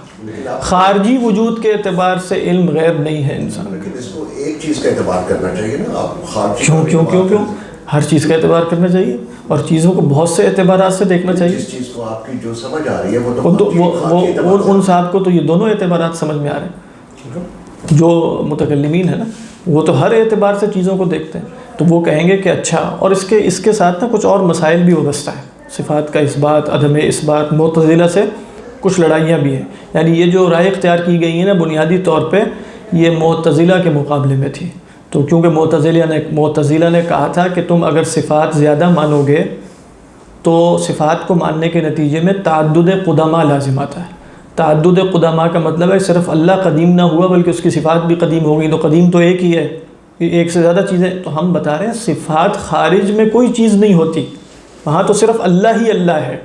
خارجی وجود کے اعتبار سے علم غیر نہیں ہے انسان. لیکن اس کو ایک چیز کا اعتبار کرنا چاہیے نا. آپ خارجی کیوں ہر چیز کا اعتبار کرنا چاہیے اور چیزوں کو بہت سے اعتبارات سے دیکھنا چاہیے. جس چیز کو آپ کی جو سمجھ آ رہی ہے وہ ان صاحب کو تو یہ دونوں اعتبارات سمجھ میں آ رہے ہیں. جو متکلمین ہیں نا وہ تو ہر اعتبار سے چیزوں کو دیکھتے ہیں, تو وہ کہیں گے کہ اچھا. اور اس کے ساتھ نا کچھ اور مسائل بھی وابستہ ہے, صفات کا اثبات عدم اثبات. معتزلہ سے کچھ لڑائیاں بھی ہیں, یعنی یہ جو رائے اختیار کی گئی ہیں نا بنیادی طور پہ یہ معتزلہ کے مقابلے میں تھی. تو کیونکہ معتزلہ نے کہا تھا کہ تم اگر صفات زیادہ مانو گے تو صفات کو ماننے کے نتیجے میں تعدد قدماء لازم آتا ہے. تعدد قدماء کا مطلب ہے صرف اللہ قدیم نہ ہوا بلکہ اس کی صفات بھی قدیم ہو گئی, تو قدیم تو ایک ہی ہے, ایک سے زیادہ چیزیں. تو ہم بتا رہے ہیں صفات خارج میں کوئی چیز نہیں ہوتی, وہاں تو صرف اللہ ہی اللہ ہے.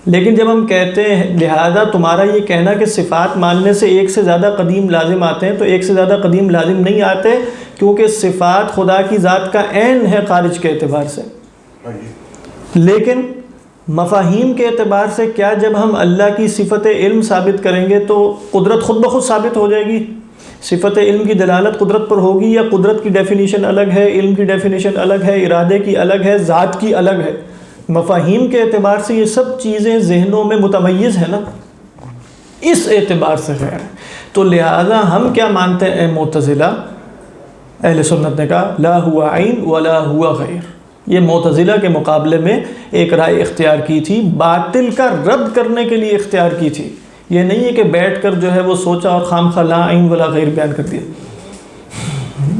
لیکن جب ہم کہتے ہیں لہذا تمہارا یہ کہنا کہ صفات ماننے سے ایک سے زیادہ قدیم لازم آتے ہیں, تو ایک سے زیادہ قدیم لازم نہیں آتے کیونکہ صفات خدا کی ذات کا عین ہے خارج کے اعتبار سے. لیکن مفاہیم کے اعتبار سے کیا جب ہم اللہ کی صفت علم ثابت کریں گے تو قدرت خود بخود ثابت ہو جائے گی؟ صفت علم کی دلالت قدرت پر ہوگی, یا قدرت کی ڈیفینیشن الگ ہے, علم کی ڈیفینیشن الگ ہے, ارادے کی الگ ہے, ذات کی الگ ہے. مفاہیم کے اعتبار سے یہ سب چیزیں ذہنوں میں متمیز ہیں نا, اس اعتبار سے غیر ہے. تو لہذا ہم کیا مانتے ہیں معتزلہ؟ اہل سنت نے کہا لا ہوا عین ولا ہوا غیر. یہ معتزلہ کے مقابلے میں ایک رائے اختیار کی تھی, باطل کا رد کرنے کے لیے اختیار کی تھی. یہ نہیں ہے کہ بیٹھ کر جو ہے وہ سوچا اور خام خواہ لا عین ولا غیر بیان کر دیا,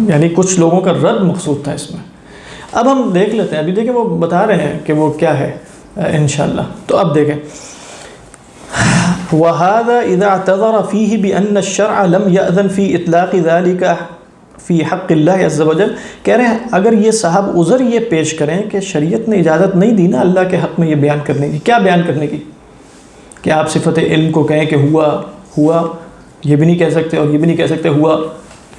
یعنی کچھ لوگوں کا رد مقصود تھا اس میں. اب ہم دیکھ لیتے ہیں, ابھی دیکھیں وہ بتا رہے ہیں کہ وہ کیا ہے انشاءاللہ. تو اب دیکھیں وَهَذَا إِذَا اعْتَذَرَ فِيهِ بِأَنَّ الشَّرْعَ لَمْ يَأْذَنْ فِي إِطْلَاقِ ذَلِكَ فی حق اللہ عز و جل. کہہ رہے ہیں اگر یہ صاحب عذر یہ پیش کریں کہ شریعت نے اجازت نہیں دی نا اللہ کے حق میں یہ بیان کرنے کی. کیا بیان کرنے کی؟ کہ آپ صفت علم کو کہیں کہ ہوا یہ بھی نہیں کہہ سکتے اور یہ بھی نہیں کہہ سکتے ہوا,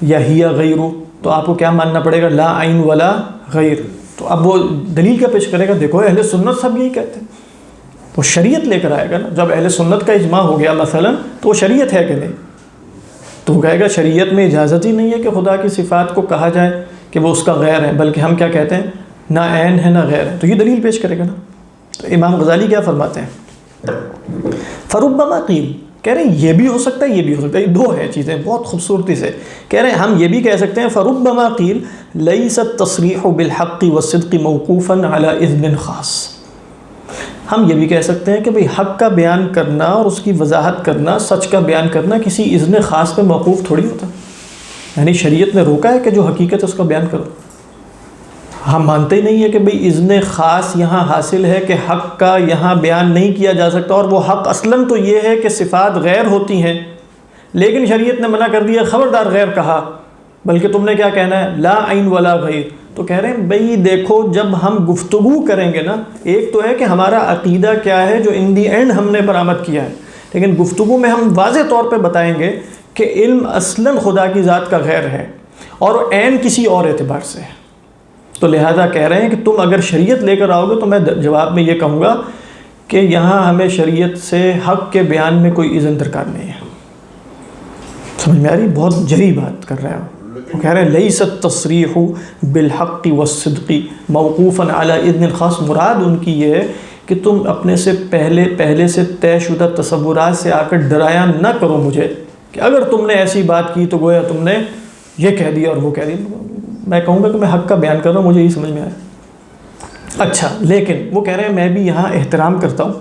یا ہیا غیرو, تو آپ کو کیا ماننا پڑے گا؟ لا عین ولا غیر. تو اب وہ دلیل کیا پیش کرے گا؟ دیکھو اہل سنت سب یہی کہتے ہیں. وہ شریعت لے کر آئے گا نا. جب اہل سنت کا اجماع ہو گیا مثلا تو وہ شریعت ہے کہ نہیں؟ تو وہ کہے گا شریعت میں اجازت ہی نہیں ہے کہ خدا کی صفات کو کہا جائے, کہ وہ اس کا غیر ہے، بلکہ ہم کیا کہتے ہیں، نہ عین ہے نہ غیر ہے، تو یہ دلیل پیش کرے گا نا۔ تو امام غزالی کیا فرماتے ہیں، فربما قیل، کہہ رہے ہیں یہ بھی ہو سکتا ہے یہ بھی ہو سکتا ہے، یہ دو ہے چیزیں بہت خوبصورتی سے کہہ رہے ہیں، ہم یہ بھی کہہ سکتے ہیں فربما قیل لیس التصریح بالحق والصدق موقوفا علی اذن خاص، ہم یہ بھی کہہ سکتے ہیں کہ بھئی حق کا بیان کرنا اور اس کی وضاحت کرنا، سچ کا بیان کرنا کسی اذن خاص پہ موقوف تھوڑی ہوتا، یعنی شریعت نے روکا ہے کہ جو حقیقت ہے اس کا بیان کرو۔ ہم مانتے ہی نہیں ہے کہ بھئی اذن خاص یہاں حاصل ہے کہ حق کا یہاں بیان نہیں کیا جا سکتا، اور وہ حق اصلاً تو یہ ہے کہ صفات غیر ہوتی ہیں، لیکن شریعت نے منع کر دیا، خبردار غیر کہا، بلکہ تم نے کیا کہنا ہے، لا عین ولا غیر۔ تو کہہ رہے ہیں بھئی دیکھو جب ہم گفتگو کریں گے نا، ایک تو ہے کہ ہمارا عقیدہ کیا ہے جو ان دی اینڈ ہم نے برآمد کیا ہے، لیکن گفتگو میں ہم واضح طور پہ بتائیں گے کہ علم اصلاً خدا کی ذات کا غیر ہے اور عین کسی اور اعتبار سے ہے۔ تو لہذا کہہ رہے ہیں کہ تم اگر شریعت لے کر آؤ گے تو میں جواب میں یہ کہوں گا کہ یہاں ہمیں شریعت سے حق کے بیان میں کوئی اذن درکار نہیں ہے۔ سمجھ میں آ رہی؟ بہت جری بات کر رہے ہیں وہ کہہ رہے ہیں لیس التصریح بالحق والصدق موقوفا علی اذن خاص، مراد ان کی یہ ہے کہ تم اپنے سے پہلے سے طے شدہ تصورات سے آ کر ڈرایا نہ کرو مجھے کہ اگر تم نے ایسی بات کی تو گویا تم نے یہ کہہ دیا اور وہ کہہ دیا۔ میں کہوں گا کہ میں حق کا بیان کر رہا ہوں، مجھے یہ سمجھ میں آیا۔ اچھا لیکن وہ کہہ رہے ہیں میں بھی یہاں احترام کرتا ہوں،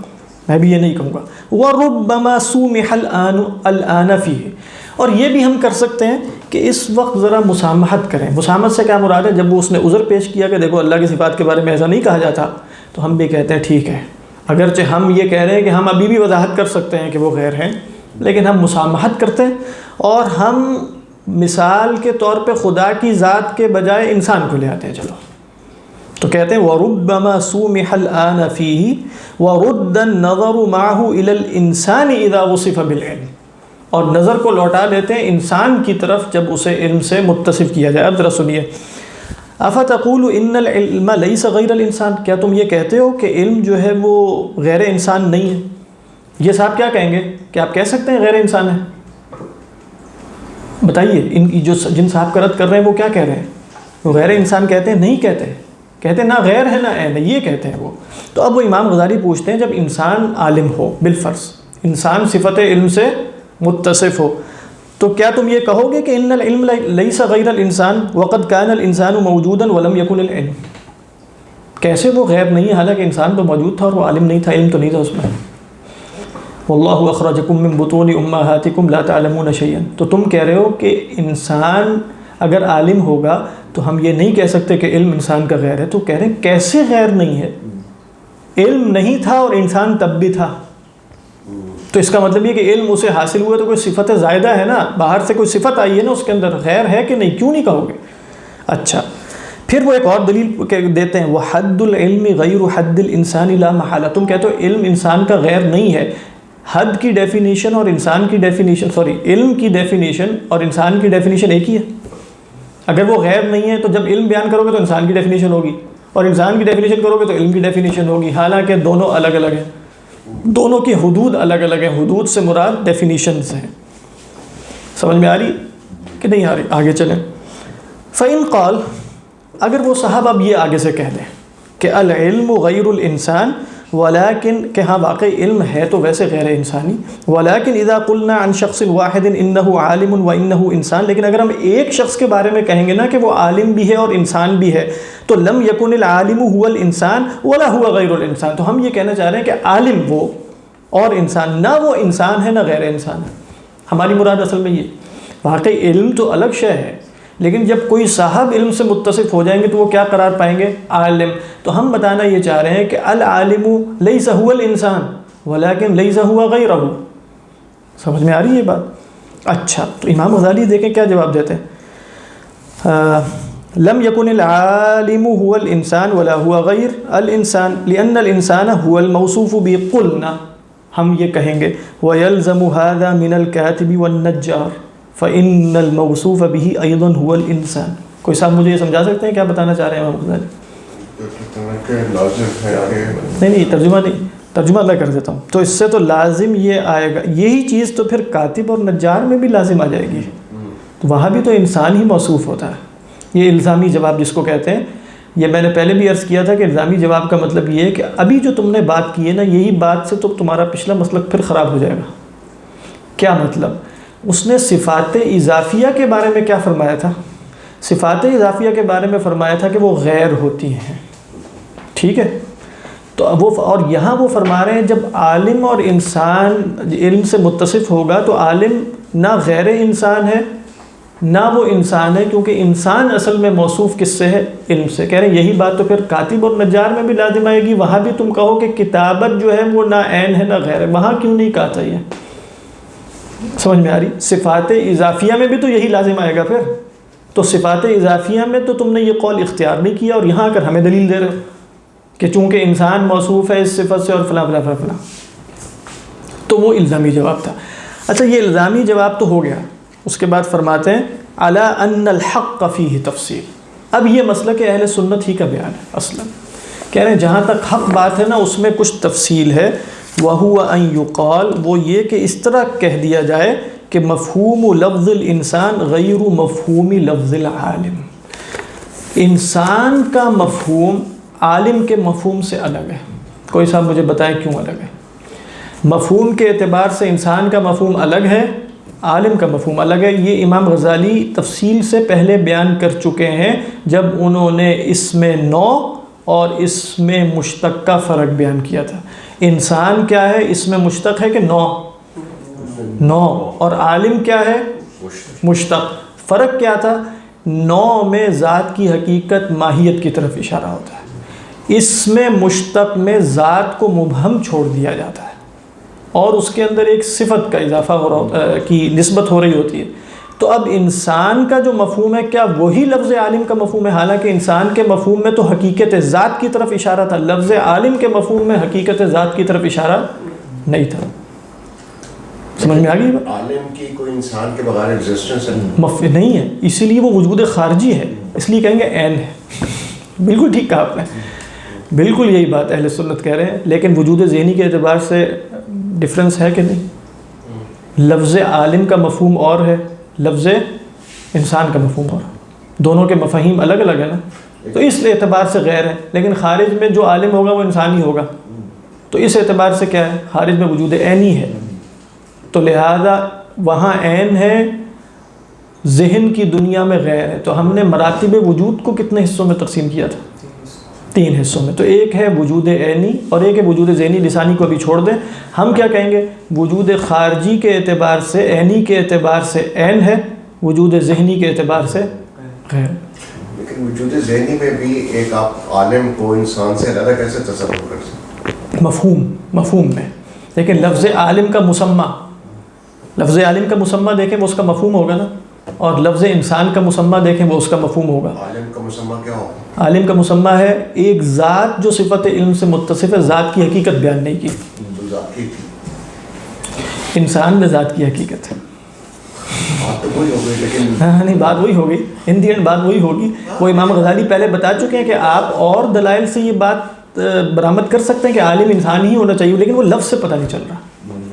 میں بھی یہ نہیں کہوں گا وَرُبَّمَا سُومِحَ الْآنَ فِيهِ، اور یہ بھی ہم کر سکتے ہیں کہ اس وقت ذرا مسامحت کریں۔ مسامحت سے کیا مراد ہے؟ جب وہ اس نے عذر پیش کیا کہ دیکھو اللہ کی صفات کے بارے میں ایسا نہیں کہا جاتا، تو ہم بھی کہتے ہیں ٹھیک ہے، اگرچہ ہم یہ کہہ رہے ہیں کہ ہم ابھی بھی وضاحت کر سکتے ہیں کہ وہ غیر ہیں، لیکن ہم مسامحت کرتے ہیں، اور ہم مثال کے طور پہ خدا کی ذات کے بجائے انسان کو لے آتے ہیں۔ چلو تو کہتے ہیں وَرُبَّمَا سُومِحَ الْآنَ فِيهِ وَرُدَّ النَّظَرُ مَعَهُ إِلَى الْإِنسَانِ إِذَا وُصِفَ بِالْعِلْمِ، اور نظر کو لوٹا دیتے ہیں انسان کی طرف جب اسے علم سے متصف کیا جائے۔ اب ذرا سنیے، اَفَتَقُولُ إِنَّ الْعِلْمَ لَيْسَ غَيْرَ الْإِنسَانِ، کیا تم یہ کہتے ہو کہ علم جو ہے وہ غیر انسان نہیں ہے؟ یہ صاحب کیا کہیں گے کہ آپ کہہ سکتے ہیں غیر انسان ہے؟ بتائیے، ان کی جن صاحب کا رد کر رہے ہیں وہ کیا کہہ رہے ہیں؟ وہ غیر انسان کہتے ہیں؟ نہیں کہتے نہ غیر ہے نہ عین ہے، یہ کہتے ہیں وہ۔ تو اب وہ امام غزالی پوچھتے ہیں جب انسان عالم ہو، بالفرض انسان صفت علم سے متصف ہو، تو کیا تم یہ کہو گے کہ ان العلم لیس غیر الانسان وقد کان الانسان موجودا ولم یکن العلم؟ کیسے وہ غیر نہیں ہے حالانکہ انسان تو موجود تھا اور وہ عالم نہیں تھا، علم تو نہیں تھا اس میں۔ واللہ اخرجکم من بطون امہاتکم لا تعلمون شیئا، تو تم کہہ رہے ہو کہ انسان اگر عالم ہوگا تو ہم یہ نہیں کہہ سکتے کہ علم انسان کا غیر ہے، تو کہہ رہے ہیں کیسے غیر نہیں ہے؟ علم نہیں تھا اور انسان تب بھی تھا، تو اس کا مطلب یہ کہ علم اسے حاصل ہوا تو کوئی صفت زائدہ ہے نا، باہر سے کوئی صفت آئی ہے نا، اس کے اندر غیر ہے کہ نہیں، کیوں نہیں کہو گے؟ اچھا پھر وہ ایک اور دلیل دیتے ہیں وحد العلم غیر حد الانسان لا محالہ، تم کہتے ہو علم انسان کا غیر نہیں ہے، حد کی ڈیفینیشن اور انسان کی ڈیفینیشن علم کی ڈیفینیشن اور انسان کی ڈیفینیشن ایک ہی ہے۔ اگر وہ غیر نہیں ہے تو جب علم بیان کرو گے تو انسان کی ڈیفینیشن ہوگی، اور انسان کی ڈیفینیشن کرو گے تو علم کی ڈیفینیشن ہوگی، حالانکہ دونوں الگ الگ ہیں، دونوں کی حدود الگ الگ ہیں، حدود سے مراد ڈیفینیشن سے ہیں۔ سمجھ میں آ رہی کہ نہیں آ رہی؟ آگے چلیں۔ فَإِن قال، اگر وہ صاحب اب یہ آگے سے کہہ دیں کہ العلم غیر الانسان ولیکن، کہ ہاں واقعی علم ہے تو ویسے غیر انسانی، ولیکن اذا قلنا عن شخص واحد انہ عالم و انہ انسان، لیکن اگر ہم ایک شخص کے بارے میں کہیں گے نا کہ وہ عالم بھی ہے اور انسان بھی ہے، تو لم یکن العالم هو الانسان ولا هو غیر الانسان، تو ہم یہ کہنا چاہ رہے ہیں کہ عالم وہ اور انسان، نہ وہ انسان ہے نہ غیر انسان ہے۔ ہماری مراد اصل میں یہ، واقعی علم تو الگ شے ہے، لیکن جب کوئی صاحب علم سے متصف ہو جائیں گے تو وہ کیا قرار پائیں گے؟ عالم۔ تو ہم بتانا یہ چاہ رہے ہیں کہ العالم لیس هو الانسان ولیکن لیس هو غیرہ۔ سمجھ میں آ رہی ہے یہ بات؟ اچھا تو امام غزالی دیکھیں کیا جواب دیتے ہیں، لم يكن العالم هو الانسان ولا هو غیر الانسان لان الانسان هو الموصوف به، قلنا ہم یہ کہیں گے ويلزم هذا من الكاتب والنجار فإن الموصوف به أيضا هو الإنسان۔ کوئی صاحب مجھے یہ سمجھا سکتے ہیں کیا بتانا چاہ رہے ہیں امام غزالی؟ نہیں ترجمہ میں کر دیتا ہوں، تو اس سے تو لازم یہ آئے گا، یہی چیز تو پھر کاتب اور نجار میں بھی لازم آ جائے گی، تو وہاں بھی تو انسان ہی موصوف ہوتا ہے، یہ الزامی جواب جس کو کہتے ہیں، یہ میں نے پہلے بھی عرض کیا تھا کہ الزامی جواب کا مطلب یہ ہے کہ ابھی جو تم نے بات کی ہے نا، یہی بات سے تو تمہارا پچھلا مسلک پھر خراب ہو جائے گا۔ کیا مطلب؟ اس نے صفات اضافیہ کے بارے میں کیا فرمایا تھا؟ صفات اضافیہ کے بارے میں فرمایا تھا کہ وہ غیر ہوتی ہیں، ٹھیک ہے؟ تو وہ اور یہاں وہ فرما رہے ہیں جب عالم اور انسان علم سے متصف ہوگا تو عالم نہ غیر انسان ہے نہ وہ انسان ہے، کیونکہ انسان اصل میں موصوف کس سے ہے؟ علم سے۔ کہہ رہے ہیں یہی بات تو پھر کاتب اور نجار میں بھی لازم آئے گی، وہاں بھی تم کہو کہ کتابت جو ہے وہ نہ عین ہے نہ غیر ہے، وہاں کیوں نہیں کہا تھا؟ یہ سمجھ میں آ رہی؟ صفات اضافیہ میں بھی تو یہی لازم آئے گا پھر، تو صفات اضافیہ میں تو تم نے یہ قول اختیار نہیں کیا، اور یہاں کر ہمیں دلیل دے رہے ہو کہ چونکہ انسان موصوف ہے اس صفت سے اور فلاں فلاں فلاں فلاں۔ تو وہ الزامی جواب تھا۔ اچھا، یہ الزامی جواب تو ہو گیا، اس کے بعد فرماتے ہیں علی ان الحق فیہ تفصیل۔ اب یہ مسئلہ کہ اہل سنت ہی کا بیان ہے اصلا، کہہ رہے ہیں جہاں تک حق بات ہے نا اس میں کچھ تفصیل ہے، وَهُوَ أَن يُقَال، وہ یہ کہ اس طرح کہہ دیا جائے کہ مفہوم لفظ الانسان غیر مفہوم لفظ العالم، انسان کا مفہوم عالم کے مفہوم سے الگ ہے۔ کوئی صاحب مجھے بتائیں کیوں الگ ہے؟ مفہوم کے اعتبار سے انسان کا مفہوم الگ ہے، عالم کا مفہوم الگ ہے۔ یہ امام غزالی تفصیل سے پہلے بیان کر چکے ہیں جب انہوں نے اسم نوع اور اسم مشتق کا فرق بیان کیا تھا۔ انسان کیا ہے؟ اسم مشتق ہے کہ نوع، اور عالم کیا ہے؟ مشتق۔ فرق کیا تھا؟ نوع میں ذات کی حقیقت ماہیت کی طرف اشارہ ہوتا ہے، اسم مشتق میں ذات کو مبہم چھوڑ دیا جاتا ہے اور اس کے اندر ایک صفت کا اضافہ ہو رہا کی نسبت ہو رہی ہوتی ہے۔ تو اب انسان کا جو مفہوم ہے کیا وہی لفظ عالم کا مفہوم ہے؟ حالانکہ انسان کے مفہوم میں تو حقیقت ذات کی طرف اشارہ تھا، لفظ عالم کے مفہوم میں حقیقت ذات کی طرف اشارہ نہیں تھا۔ سمجھ میں آ گئی؟ عالم کی کوئی انسان کے بغیر ایگزسٹنس نہیں ہے، اسی لیے وہ وجود خارجی ہے، اس لیے کہیں گے عین ہے۔ بالکل ٹھیک کہا آپ نے، بالکل یہی بات اہل سنت کہہ رہے ہیں، لیکن وجود ذہنی کے اعتبار سے ڈفرنس ہے کہ نہیں؟ لفظ عالم کا مفہوم اور ہے، لفظ انسان کا مفہوم اور، دونوں کے مفاہیم الگ الگ ہیں نا، تو اس اعتبار سے غیر ہے۔ لیکن خارج میں جو عالم ہوگا وہ انسان ہی ہوگا، تو اس اعتبار سے کیا ہے؟ خارج میں وجود عینی ہے، تو لہذا وہاں عین ہے، ذہن کی دنیا میں غیر ہے۔ تو ہم نے مراتب وجود کو کتنے حصوں میں تقسیم کیا تھا؟ 3 حصوں میں۔ تو ایک ہے وجود عینی اور ایک ہے وجود ذہنی، لسانی کو ابھی چھوڑ دیں۔ ہم کیا کہیں گے؟ وجود خارجی کے اعتبار سے، عینی کے اعتبار سے عین ہے، وجود ذہنی کے اعتبار سے غیر۔ لیکن وجود ذہنی میں بھی ایک آپ عالم کو انسان سے علیحدہ کیسے تصور کر سکتے؟ مفہوم میں، لیکن لفظ عالم کا مسمہ، لفظ عالم کا مسمہ دیکھیں وہ اس کا مفہوم ہوگا نا، اور لفظ انسان کا مسمہ دیکھیں وہ اس کا مفہوم ہوگا۔ عالم کا مسمہ کیا ہوگا؟ عالم کا مسمہ ہے ایک ذات جو صفت علم سے متصف ہے، ذات کی حقیقت بیان نہیں کی۔ انسان میں ذات کی حقیقت ہے، بات تو وہی ہو گئی، لیکن ہاں نہیں، بات وہی ہوگی، ان دی اینڈ بات وہی ہوگی۔ وہ امام غزالی پہلے بتا چکے ہیں کہ آپ اور دلائل سے یہ بات برآمد کر سکتے ہیں کہ عالم انسان ہی ہونا چاہیے، لیکن وہ لفظ سے پتہ نہیں چل رہا۔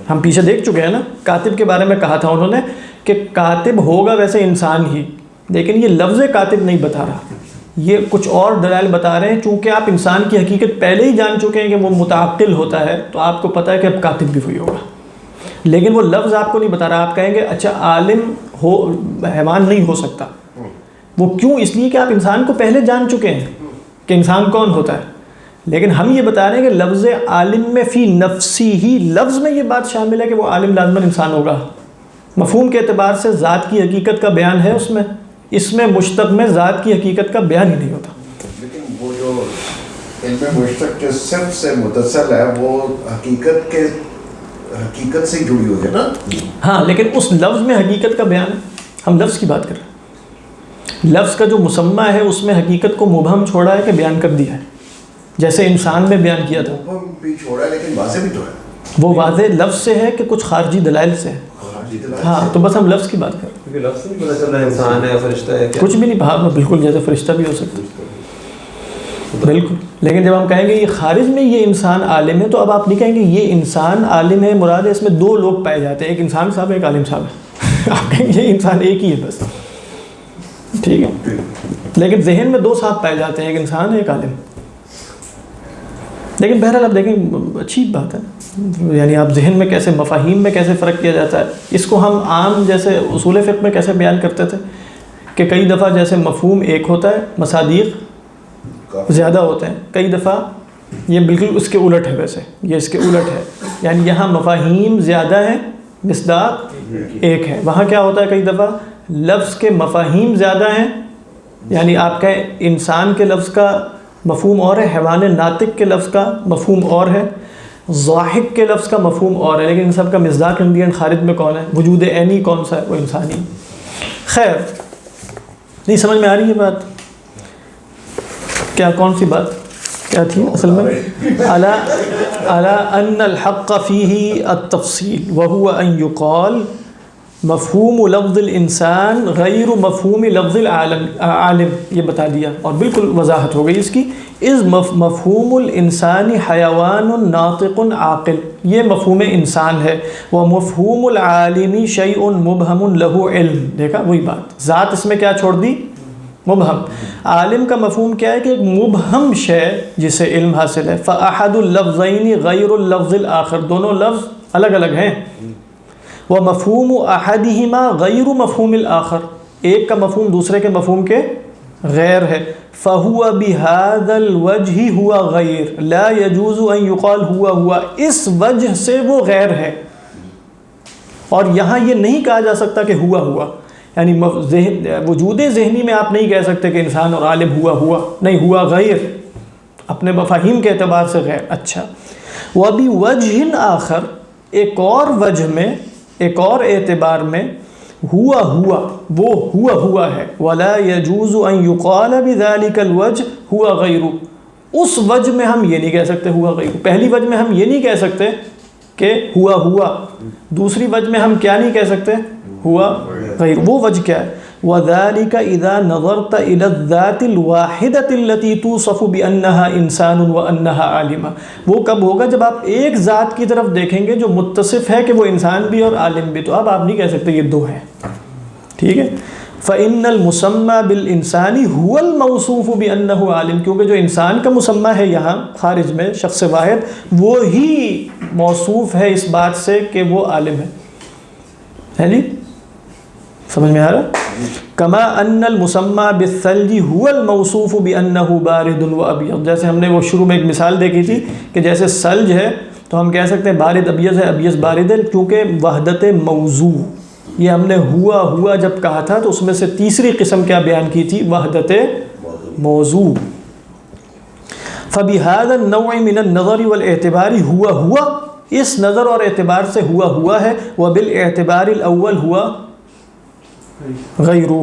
ہم پیچھے دیکھ چکے ہیں نا، کاتب کے بارے میں کہا تھا انہوں نے کہ کاتب ہوگا ویسے انسان ہی، لیکن یہ لفظ کاتب نہیں بتا رہا، یہ کچھ اور دلائل بتا رہے ہیں۔ چونکہ آپ انسان کی حقیقت پہلے ہی جان چکے ہیں کہ وہ متعقل ہوتا ہے، تو آپ کو پتہ ہے کہ اب کاتب بھی وہی ہوگا، لیکن وہ لفظ آپ کو نہیں بتا رہا۔ آپ کہیں گے اچھا عالم ہو حیوان نہیں ہو سکتا، وہ کیوں؟ اس لیے کہ آپ انسان کو پہلے جان چکے ہیں کہ انسان کون ہوتا ہے، لیکن ہم یہ بتا رہے ہیں کہ لفظ عالم میں فی نفسی ہی، لفظ میں یہ بات شامل ہے کہ وہ عالم لازماً انسان ہوگا۔ مفہوم کے اعتبار سے ذات کی حقیقت کا بیان ہے اس میں مشتق میں ذات کی حقیقت کا بیان ہی نہیں ہوتا۔ لیکن وہ جو علم مشتق جو صرف سے متصل ہے وہ حقیقت سے جڑی ہوئی ہے نا۔ ہاں، لیکن اس لفظ میں حقیقت کا بیان ہے، ہم لفظ کی بات کر رہے ہیں۔ لفظ کا جو مسمہ ہے اس میں حقیقت کو مبہم چھوڑا ہے کہ بیان کر دیا ہے، جیسے انسان میں بیان کیا تھا۔ مبہم بھی چھوڑا ہے لیکن واضح بھی تو ہے، وہ واضح لفظ سے ہے کہ کچھ خارجی دلائل سے ہے۔ ہاں، تو بس ہم لفظ کی بات کر رہے ہیں، کیونکہ لفظ نہیں پتہ چل رہا ہے انسان ہے فرشتہ ہے کیا، کچھ بھی نہیں کہا، بالکل جیسے فرشتہ بھی ہو سکتا ہے، بالکل۔ لیکن جب ہم کہیں گے یہ خارج میں یہ انسان عالم ہے، تو اب آپ نہیں کہیں گے یہ انسان عالم ہے، مراد ہے اس میں 2 لوگ پائے جاتے ہیں، ایک انسان صاحب ہے ایک عالم صاحب ہے۔ آپ کہیں گے یہ انسان ایک ہی ہے بس، ٹھیک ہے. لیکن ذہن میں 2 صاحب پائے جاتے ہیں، ایک انسان ہے ایک عالم. لیکن بہرحال آپ دیکھیں اچھی بات ہے، یعنی آپ ذہن میں کیسے، مفاہیم میں کیسے فرق کیا جاتا ہے. اس کو ہم عام جیسے اصول فقہ میں کیسے بیان کرتے تھے کہ کئی دفعہ جیسے مفہوم ایک ہوتا ہے، مصادیق زیادہ ہوتے ہیں. کئی دفعہ یہ بالکل اس کے الٹ ہے، ویسے یہ اس کے الٹ ہے، یعنی یہاں مفاہیم زیادہ ہیں، مصداق ایک ہے. وہاں کیا ہوتا ہے کئی دفعہ لفظ کے مفاہیم زیادہ ہیں، یعنی آپ کہیں انسان کے لفظ کا مفہوم اور ہے، حیوان ناطق کے لفظ کا مفہوم اور ہے، ضاحک کے لفظ کا مفہوم اور ہے، لیکن ان سب کا مصداق انگریڈینٹ خارج میں کون ہے؟ وجود عینی کون سا ہے؟ وہ انسانی. خیر، نہیں سمجھ میں آ رہی ہے بات؟ کیا کون سی بات کیا تھی اصل میں؟ الا ان الحق فيه التفصيل وهو ان يقال مفہوم لفظ الانسان غیر مفہوم لفظ العالم. یہ بتا دیا اور بالکل وضاحت ہو گئی اس کی. از مفہوم الانسان حیوان ناطق عاقل، یہ مفہوم انسان ہے. وہ مفہوم العالم شیء مبہم له علم. دیکھا وہی بات، ذات اس میں کیا چھوڑ دی؟ مبہم. عالم کا مفہوم کیا ہے کہ ایک مبہم شے جسے علم حاصل ہے. فاحد اللفظین غیر اللفظ الآخر، دونوں لفظ الگ الگ ہیں. وہ مفہوم احدہما غیر مفہوم الآخر، ایک کا مفہوم دوسرے کے مفہوم کے غیر ہے. فہو بہذا الوجہ ہوا غیر لا یجوز ان یقال ہوا، اس وجہ سے وہ غیر ہے. اور یہاں یہ نہیں کہا جا سکتا کہ ہوا، یعنی وجود ذہنی میں آپ نہیں کہہ سکتے کہ انسان اور عالم ہوا، نہیں، ہوا غیر، اپنے مفاہیم کے اعتبار سے غیر. اچھا، وبوجہ آخر، ایک اور وجہ میں، ایک اور اعتبار میں، ہوا وہ ہوا ہے. ولا يجوز ان يقال بذلك الوجه هو غیر، اس وجہ میں ہم یہ نہیں کہہ سکتے ہوا غیر. پہلی وجہ میں ہم یہ نہیں کہہ سکتے کہ ہوا، دوسری وجہ میں ہم کیا نہیں کہہ سکتے؟ ہوا غیر. وہ وجہ کیا ہے؟ وَذَلِكَ إِذَا نَظَرْتَ إِلَى الذَّاتِ الْوَاحِدَةِ الَّتِي تُوصَفُ بِأَنَّهَا إِنسَانٌ وَأَنَّهَا عَالِمٌ. وہ کب ہوگا؟ جب آپ ایک ذات کی طرف دیکھیں گے جو متصف ہے کہ وہ انسان بھی اور عالم بھی. تو اب آپ نہیں کہہ سکتے یہ دو ہیں، ٹھیک ہے. فَإِنَّ الْمُسَمَّى بِالْإِنسَانِ هُوَ الْمَوْصُوفُ بِأَنَّهُ عَالِمٌ، کیونکہ جو انسان کا مسمى ہے یہاں خارج میں شخص واحد، وہی موصوف ہے اس بات سے کہ وہ عالم ہے جی. سمجھ میں آ رہا؟ کما ان المسمى بالثلج هو الموصوف بانه بارد وابيض. جیسے ہم نے وہ شروع میں ایک مثال دیکھی تھی کہ جیسے ثلج ہے تو ہم کہہ سکتے ہیں بارد ابیض ہے، ابیض بارد ہے، کیونکہ وحدت موضوع. یہ ہم نے ہوا جب کہا تھا تو اس میں سے تیسری قسم کیا بیان کی تھی؟ وحدت موضوع. فبهذا النوع من النظر والاعتبار ہوا، اس نظر اور اعتبار سے ہوا ہے. وبالاعتبار الاول ہوا غیرہ،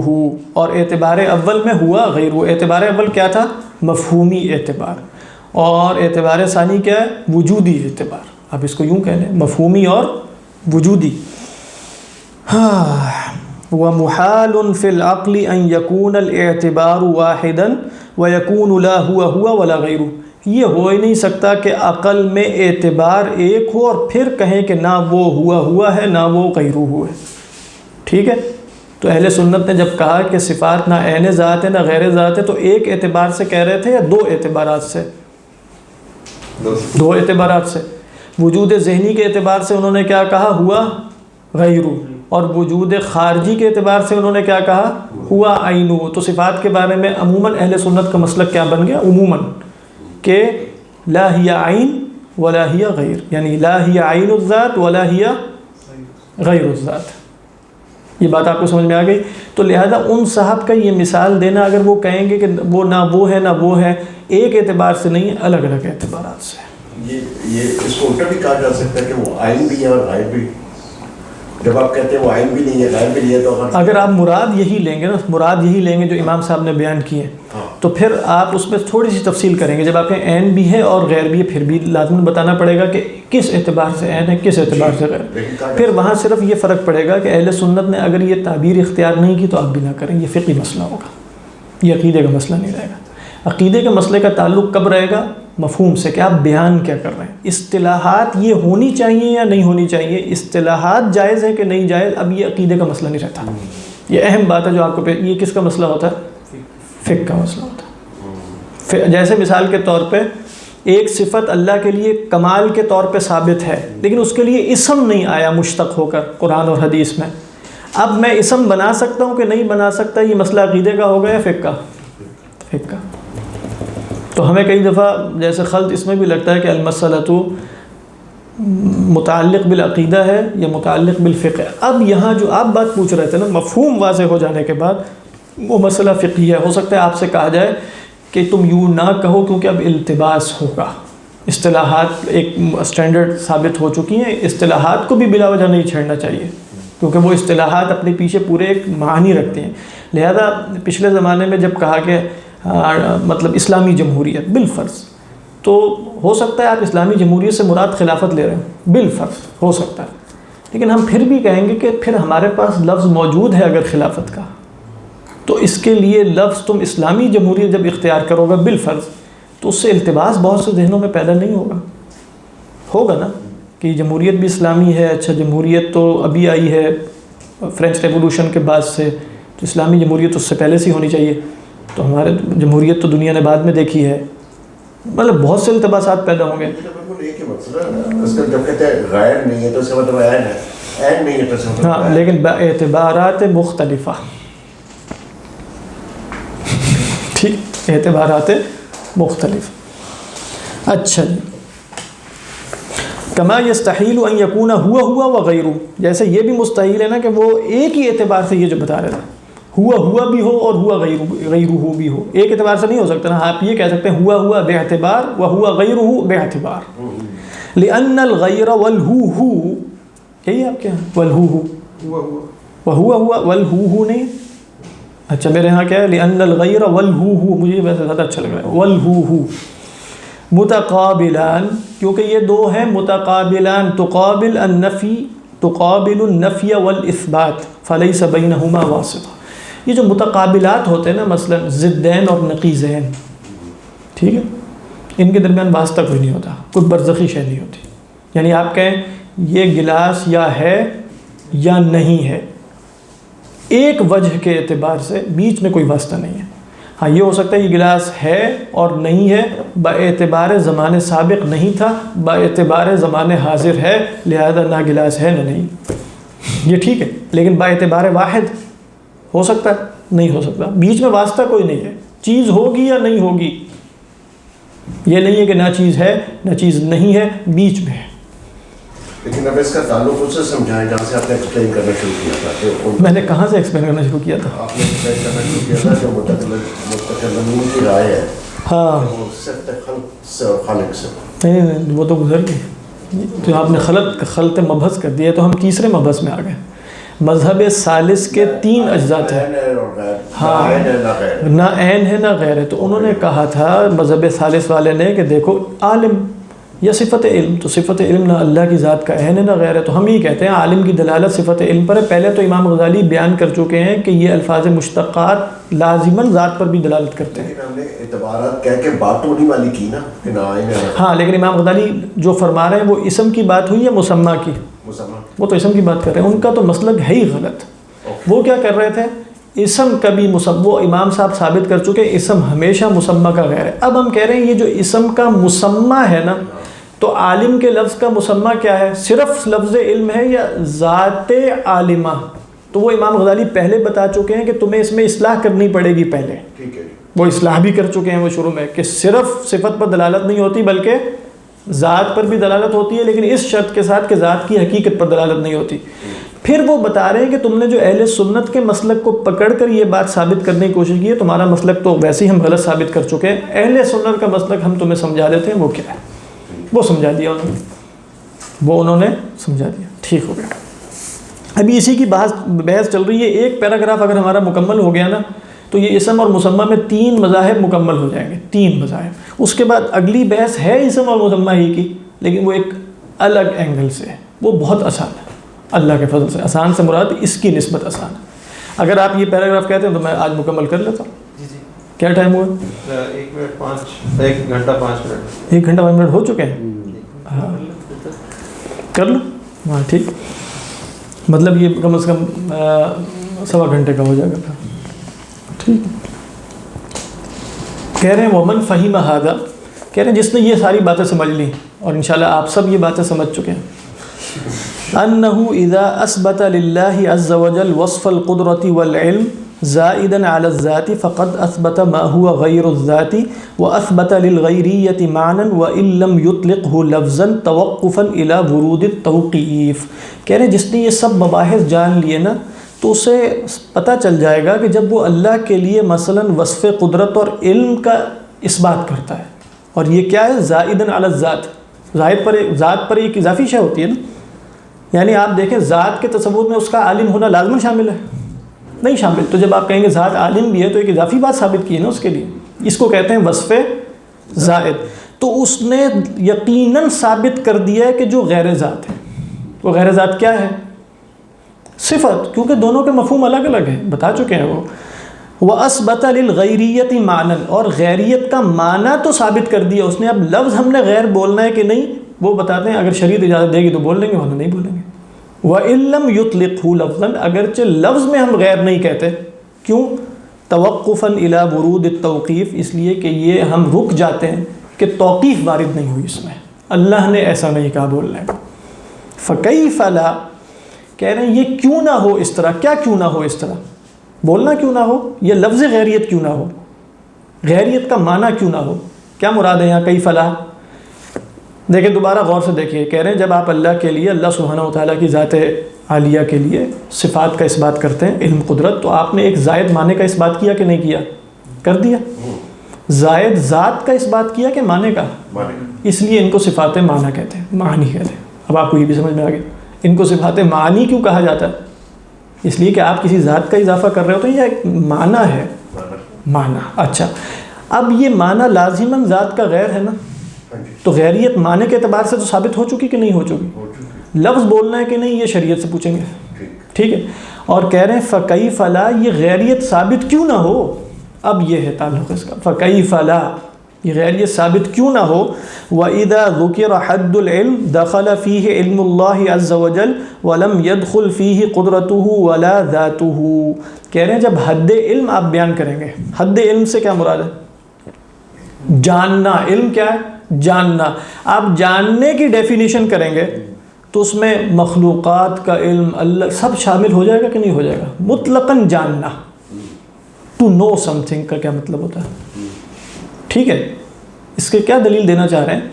اور اعتبار اول میں ہوا غیرہ. اعتبار اول کیا تھا؟ مفہومی اعتبار، اور اعتبار ثانی کیا ہے؟ وجودی اعتبار. اب اس کو یوں کہہ لیں، مفہومی اور وجودی. وَمُحَالٌ فِي الْعَقْلِ أَن يَكُونَ الْاِعْتِبَارُ وَاحِدًا وَيَكُونُ لَا هُوَ وَلَا غَيْرُ. یہ ہو ہی نہیں سکتا کہ عقل میں اعتبار ایک ہو اور پھر کہیں کہ نہ وہ ہوا ہے نہ وہ غیرہ ہے. ٹھیک ہے. تو اہل سنت نے جب کہا کہ صفات نہ عین ذات ہے نہ غیر ذات ہے، تو ایک اعتبار سے کہہ رہے تھے یا دو اعتبارات سے؟ دو اعتبارات سے. وجود ذہنی کے اعتبار سے انہوں نے کیا کہا؟ ہوا غیرہ. اور وجود خارجی کے اعتبار سے انہوں نے کیا کہا؟ ہوا عینو. تو صفات کے بارے میں عموماً اہل سنت کا مسلک کیا بن گیا؟ عموماً کہ لا ہی عین ولا ہی غیر، یعنی لا ہی عین الذات ولا ہی غیر الذات. یہ بات آپ کو سمجھ میں آ گئی؟ تو لہذا ان صاحب کا یہ مثال دینا، اگر وہ کہیں گے کہ وہ نہ وہ ہے نہ وہ ہے، ایک اعتبار سے نہیں، الگ الگ اعتبارات سے. یہ اس کو الٹا بھی کہا جا سکتا ہے کہ وہ عین بھی ہے اور غائب بھی. جب آپ کہتے ہیں وہ عین بھی نہیں ہے غائب بھی نہیں ہے، تو اگر آپ مراد یہی لیں گے نا، مراد یہی لیں گے جو امام صاحب نے بیان کیے، تو پھر آپ اس میں تھوڑی سی تفصیل کریں گے. جب آپ کے عین بھی ہے اور غیر بھی ہے، پھر بھی لازم بتانا پڑے گا کہ کس اعتبار سے عین ہے، کس اعتبار سے غیر. پھر وہاں صرف یہ فرق پڑے گا کہ اہل سنت نے اگر یہ تعبیر اختیار نہیں کی تو آپ بھی نہ کریں. یہ فقہی مسئلہ ہوگا، یہ عقیدے کا مسئلہ نہیں رہے گا. عقیدے کے مسئلے کا تعلق کب رہے گا؟ مفہوم سے، کہ آپ بیان کیا کر رہے ہیں. اصطلاحات یہ ہونی چاہیے یا نہیں ہونی چاہیے، اصطلاحات جائز ہے کہ نہیں جائز، اب یہ عقیدے کا مسئلہ نہیں رہتا. یہ اہم بات ہے جو آپ کو یہ کس کا مسئلہ ہوتا ہے؟ فقہ کا مسئلہ ہوتا ہے. جیسے مثال کے طور پہ ایک صفت اللہ کے لیے کمال کے طور پہ ثابت ہے لیکن اس کے لیے اسم نہیں آیا مشتق ہو کر قرآن اور حدیث میں. اب میں اسم بنا سکتا ہوں کہ نہیں بنا سکتا، یہ مسئلہ عقیدے کا ہوگا یا فقہ کا؟ فقہ کا. تو ہمیں کئی دفعہ جیسے خلط اس میں بھی لگتا ہے کہ المسئلۃ متعلق بالعقیدہ ہے یا متعلق بالفقہ. اب یہاں جو آپ بات پوچھ رہے تھے نا، مفہوم واضح ہو جانے کے بعد وہ مسئلہ فقہی ہے. ہو سکتا ہے آپ سے کہا جائے کہ تم یوں نہ کہو کیونکہ اب التباس ہوگا، اصطلاحات ایک اسٹینڈرڈ ثابت ہو چکی ہیں، اصطلاحات کو بھی بلا وجہ نہیں چھیڑنا چاہیے کیونکہ وہ اصطلاحات اپنے پیچھے پورے ایک معنی رکھتے ہیں. لہذا پچھلے زمانے میں جب کہا کہ مطلب اسلامی جمہوریت بالفرض، تو ہو سکتا ہے آپ اسلامی جمہوریت سے مراد خلافت لے رہے ہیں، بالفرض ہو سکتا ہے، لیکن ہم پھر بھی کہیں گے کہ پھر ہمارے پاس لفظ موجود ہے اگر خلافت کا، تو اس کے لیے لفظ تم اسلامی جمہوریت جب اختیار کرو گا بالفرض تو اس سے التباس بہت سے ذہنوں میں پیدا نہیں ہوگا نا کہ جمہوریت بھی اسلامی ہے. اچھا جمہوریت تو ابھی آئی ہے فرینچ ریولوشن کے بعد سے، تو اسلامی جمہوریت اس سے پہلے سے ہونی چاہیے، تو ہمارے جمہوریت تو دنیا نے بعد میں دیکھی ہے. مطلب بہت سے التباسات پیدا ہوں گے. جب کہتے ہیں غیر نہیں ہے تو اس کا مطلب عین ہے، عین نہیں ہے تو اس کا مطلب ہاں، لیکن باعتبارات مختلفہ، ٹھیک، اعتبارات مختلف. اچھا جی، کما یستحیل ان یکون ہوا وغیرہ، جیسے یہ بھی مستحیل ہے نا کہ وہ ایک ہی اعتبار سے یہ جو بتا رہے تھے ہوا بھی ہو اور ہوا غیرہ بھی ہو، ایک اعتبار سے نہیں ہو سکتا نا. آپ یہ کہہ سکتے ہیں ہوا بے اعتبار و ہوا غیرہ بے اعتبار. لأن الغیر والہو، یہی آپ کیا والہو وہوا والہو نہیں. اچھا میرے ہاں کیا ہے لأن الغیر والہو، مجھے ویسے زیادہ اچھا لگ رہا ہے والہو متقابلان، کیونکہ یہ دو ہیں متقابلان. تقابل النفی والاثبات فلیس بینہما واسطہ. یہ جو متقابلات ہوتے ہیں نا، مثلا ضدین اور نقیضین، ٹھیک ہے، ان کے درمیان واسطہ کوئی نہیں ہوتا، کوئی برزخی شے نہیں ہوتی. یعنی آپ کہیں یہ گلاس یا ہے یا نہیں ہے، ایک وجہ کے اعتبار سے بیچ میں کوئی واسطہ نہیں ہے. ہاں یہ ہو سکتا ہے یہ گلاس ہے اور نہیں ہے، با اعتبار زمان سابق نہیں تھا، با اعتبار زمان حاضر ہے، لہذا نہ گلاس ہے نہ نہیں، یہ ٹھیک ہے. لیکن با اعتبار واحد ہو سکتا ہے؟ نہیں ہو سکتا. بیچ میں واسطہ کوئی نہیں ہے، چیز ہوگی یا نہیں ہوگی، یہ نہیں ہے کہ نہ چیز ہے نہ چیز نہیں ہے، بیچ میں ہے. لیکن اب اس کا تعلق اس سے سمجھائیں جہاں سے آپ نے ایکسپلین کرنا شروع کیا تھا. میں نے کہاں سے ایکسپلین کرنا شروع کیا تھا؟ آپ نے ایکسپلین کرنا شروع کیا تھا جو متکلمین کی رائے ہے، ہاں وہ صرف خلق سے اور خالق سے. نہیں وہ تو گزر گئی، تو آپ نے خلط مبحث کر دیا، تو ہم تیسرے مبحث میں آ گئے. مذہب ثالث کے 3 اجزاء تھے، ہاں نہ عین ہے نہ غیر ہے. تو انہوں نے کہا تھا مذہب ثالث والے نے کہ دیکھو عالم یا صفت علم، تو صفت علم نہ اللہ کی ذات کا عین ہے نہ غیر ہے. تو ہم یہ کہتے ہیں عالم کی دلالت صفت علم پر ہے. پہلے تو امام غزالی بیان کر چکے ہیں کہ یہ الفاظ مشتقات لازماً ذات پر بھی دلالت کرتے ہیں. لیکن ہم نے اعتبارات کہہ کے بات تو نہیں والی کی نا کہ نہ عین ہے. ہاں لیکن امام غزالی جو فرما رہے ہیں وہ اسم کی بات ہوئی یا مسمہ کی؟ وہ تو اسم کی بات کر رہے ہیں. ان کا تو مسلک ہے ہی غلط. وہ کیا کر رہے تھے، اسم کبھی وہ امام صاحب ثابت کر چکے اسم ہمیشہ مسمہ کا غیر ہے. اب ہم کہہ رہے ہیں یہ جو اسم کا مسمہ ہے نا، تو عالم کے لفظ کا مسمہ کیا ہے؟ صرف لفظ علم ہے یا ذات عالمہ؟ تو وہ امام غزالی پہلے بتا چکے ہیں کہ تمہیں اس میں اصلاح کرنی پڑے گی پہلے. وہ اصلاح بھی کر چکے ہیں وہ شروع میں کہ صرف صفت پر دلالت نہیں ہوتی بلکہ ذات پر بھی دلالت ہوتی ہے، لیکن اس شرط کے ساتھ کہ ذات کی حقیقت پر دلالت نہیں ہوتی. پھر وہ بتا رہے ہیں کہ تم نے جو اہل سنت کے مسلک کو پکڑ کر یہ بات ثابت کرنے کی کوشش کی ہے، تمہارا مسلک تو ویسے ہی ہم غلط ثابت کر چکے ہیں. اہل سنت کا مسلک ہم تمہیں سمجھا دیتے ہیں، وہ کیا ہے؟ وہ سمجھا دیا انہوں نے سمجھا دیا. ٹھیک ہو گیا. ابھی اسی کی بحث چل رہی ہے. ایک پیراگراف اگر ہمارا مکمل ہو گیا نا تو یہ اسم اور مسمہ میں 3 مذاہب مکمل ہو جائیں گے. 3 مذاہب. اس کے بعد اگلی بحث ہے اسم اور مسمہ ہی کی، لیکن وہ ایک الگ اینگل سے ہے. وہ بہت آسان ہے اللہ کے فضل سے. آسان سے مراد اس کی نسبت آسان ہے. اگر آپ یہ پیراگراف کہتے ہیں تو میں آج مکمل کر لیتا ہوں. کیا ٹائم ہوا؟ 1 گھنٹہ 5 منٹ. 1 گھنٹہ 5 منٹ ہو چکے ہیں. ہاں کر لو. ہاں ٹھیک. مطلب یہ کم از کم 1.25 گھنٹے کا ہو جائے گا. ٹھیک. کہہ رہے ہیں ومن فہم ھذا، کہہ رہے ہیں جس نے یہ ساری باتیں سمجھ لی، اور انشاءاللہ آپ سب یہ باتیں سمجھ چکے ہیں، انه اذا اثبت لله عز وجل وصف القدرة والعلم زائدا على الذات فقد اثبت ما هو غير الذات واثبت للغيرية معنى وان لم يطلقه لفظا توقفا الى ورود التوقيف. کہہ رہے ہیں جس نے یہ سب مباحث جان لیے نا تو اسے پتہ چل جائے گا کہ جب وہ اللہ کے لیے مثلا وصف قدرت اور علم کا اس بات کرتا ہے، اور یہ کیا ہے زائدا علی الذات، ذات پر ایک اضافی شے ہوتی ہے نا، یعنی آپ دیکھیں ذات کے تصور میں اس کا عالم ہونا لازماً شامل ہے؟ نہیں شامل. تو جب آپ کہیں گے ذات عالم بھی ہے تو ایک اضافی بات ثابت کی ہے نا اس کے لیے، اس کو کہتے ہیں وصف زائد. تو اس نے یقیناً ثابت کر دیا ہے کہ جو غیر ذات ہے، وہ غیر ذات کیا ہے؟ صفت، کیونکہ دونوں کے مفہوم الگ الگ ہیں، بتا چکے ہیں وہ. وَأَثْبَتَ لِلْغَيْرِيَّةِ مَعْنًا، اور غیریت کا معنی تو ثابت کر دیا اس نے. اب لفظ ہم نے غیر بولنا ہے کہ نہیں وہ بتاتے ہیں، اگر شریعت اجازت دے گی تو بول لیں گے ورنہ نہیں بولیں گے. وَإِن لَّمْ يُطْلِقْهُ لَفْظًا، اگرچہ لفظ میں ہم غیر نہیں کہتے. کیوں؟ توقفاً إِلَى وُرُودِ التَّوْقِيف، اس لیے کہ یہ ہم رک جاتے ہیں کہ توقیف وارد نہیں ہوئی اس میں، اللہ نے ایسا نہیں کہا بولنا ہے. فَكَيْفَ لَا، کہہ رہے ہیں یہ کیوں نہ ہو اس طرح. کیا کیوں نہ ہو اس طرح؟ بولنا کیوں نہ ہو، یہ لفظ غیریت کیوں نہ ہو، غیریت کا معنی کیوں نہ ہو. کیا مراد ہے یہاں کیف لا؟ دیکھیں دوبارہ غور سے دیکھیے. کہہ رہے ہیں جب آپ اللہ کے لیے، اللہ سبحانہ و تعالیٰ کی ذات عالیہ کے لیے صفات کا اس بات کرتے ہیں، علم قدرت، تو آپ نے ایک زائد معنی کا اس بات کیا کہ نہیں کیا؟ کر دیا. زائد ذات کا اس بات کیا کہ معنی کا؟ اس لیے ان کو صفات معنی کہتے ہیں، معنی کہتے ہیں. اب آپ کو یہ بھی سمجھ میں آ گیا ان کو صفات معنی کیوں کہا جاتا ہے؟ اس لیے کہ آپ کسی ذات کا اضافہ کر رہے ہو تو یہ ایک معنی ہے، معنی. اچھا، اب یہ معنی لازماً ذات کا غیر ہے نا، تو غیریت معنی کے اعتبار سے تو ثابت ہو چکی کہ نہیں ہو چکی؟ لفظ بولنا ہے کہ نہیں یہ شریعت سے پوچھیں گے. ٹھیک ہے. اور کہہ رہے ہیں فَكَيْفَ لَا، یہ غیریت ثابت کیوں نہ ہو. اب یہ ہے تعلق اس کا، فَكَيْفَ لَا، یہ غیریت ثابت کیوں نہ ہو. وَإِذَا ذُكِرَ حَدُّ الْعِلْمِ دَخَلَ فِيهِ عِلْمُ اللَّهِ عَزَّ وَجَلَّ وَلَمْ يَدْخُلْ فِيهِ قُدْرَتُهُ وَلَا ذَاتُهُ. کہہ رہے ہیں جب حد علم آپ بیان کریں گے، حد علم سے کیا مراد ہے؟ جاننا. علم کیا ہے؟ جاننا. آپ جاننے کی ڈیفینیشن کریں گے تو اس میں مخلوقات کا علم، اللہ سب شامل ہو جائے گا کہ نہیں ہو جائے گا؟ مطلقاً جاننا. ٹو نو سم تھنگ کا کیا مطلب ہوتا ہے؟ ٹھیک ہے. اس کے کیا دلیل دینا چاہ رہے ہیں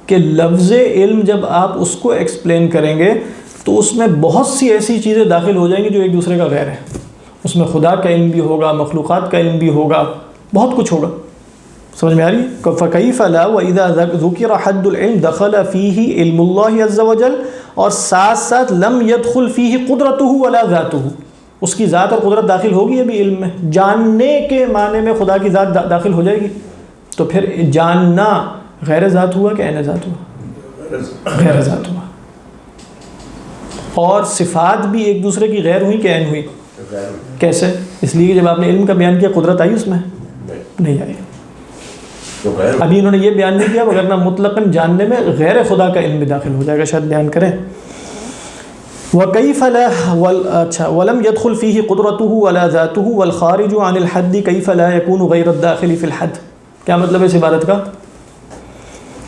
کہ لفظ علم جب آپ اس کو ایکسپلین کریں گے تو اس میں بہت سی ایسی چیزیں داخل ہو جائیں گی جو ایک دوسرے کا غیر ہے. اس میں خدا کا علم بھی ہوگا، مخلوقات کا علم بھی ہوگا، بہت کچھ ہوگا. سمجھ میں آ رہی ہے؟ فَكَيْفَ لَا وَإِذَا ذُكِرَ حَدُّ الْعِلْمِ دَخَلَ فِيهِ عِلْمُ اللَّهِ عَزَّ وَجَلَّ، اور ساتھ ساتھ لَمْ يَدْخُلْ فِيهِ قُدْرَتُهُ وَلَا ذَاتُهُ، اس کی ذات اور قدرت داخل ہوگی ابھی علم میں. جاننے کے معنی میں خدا کی ذات داخل ہو جائے گی. تو پھر جاننا غیر ذات ہوا کہ عین ذات ہوا؟ غیر ذات ہوا. اور صفات بھی ایک دوسرے کی غیر ہوئی کہ عین ہوئی؟ کیسے؟ اس لیے کہ جب آپ نے علم کا بیان کیا قدرت آئی اس میں؟ نہیں آئی. ابھی انہوں نے یہ بیان نہیں کیا، وگرنہ مطلقاً جاننے میں غیر خدا کا علم بھی داخل ہو جائے گا. شاید بیان کریں. وَكَيْفَ لَا، اچھا، وَلَمْ يَدْخُلْ فِيهِ قُدْرَتُهُ وَلَا ذَاتُهُ وَالْخَارِجُ عَنِ الْحَدِّ كَيْفَ لَا يَكُونُ غَيْرَ الدَّاخِلِ فِي الْحَدِّ. کیا مطلب ہے اس عبارت کا؟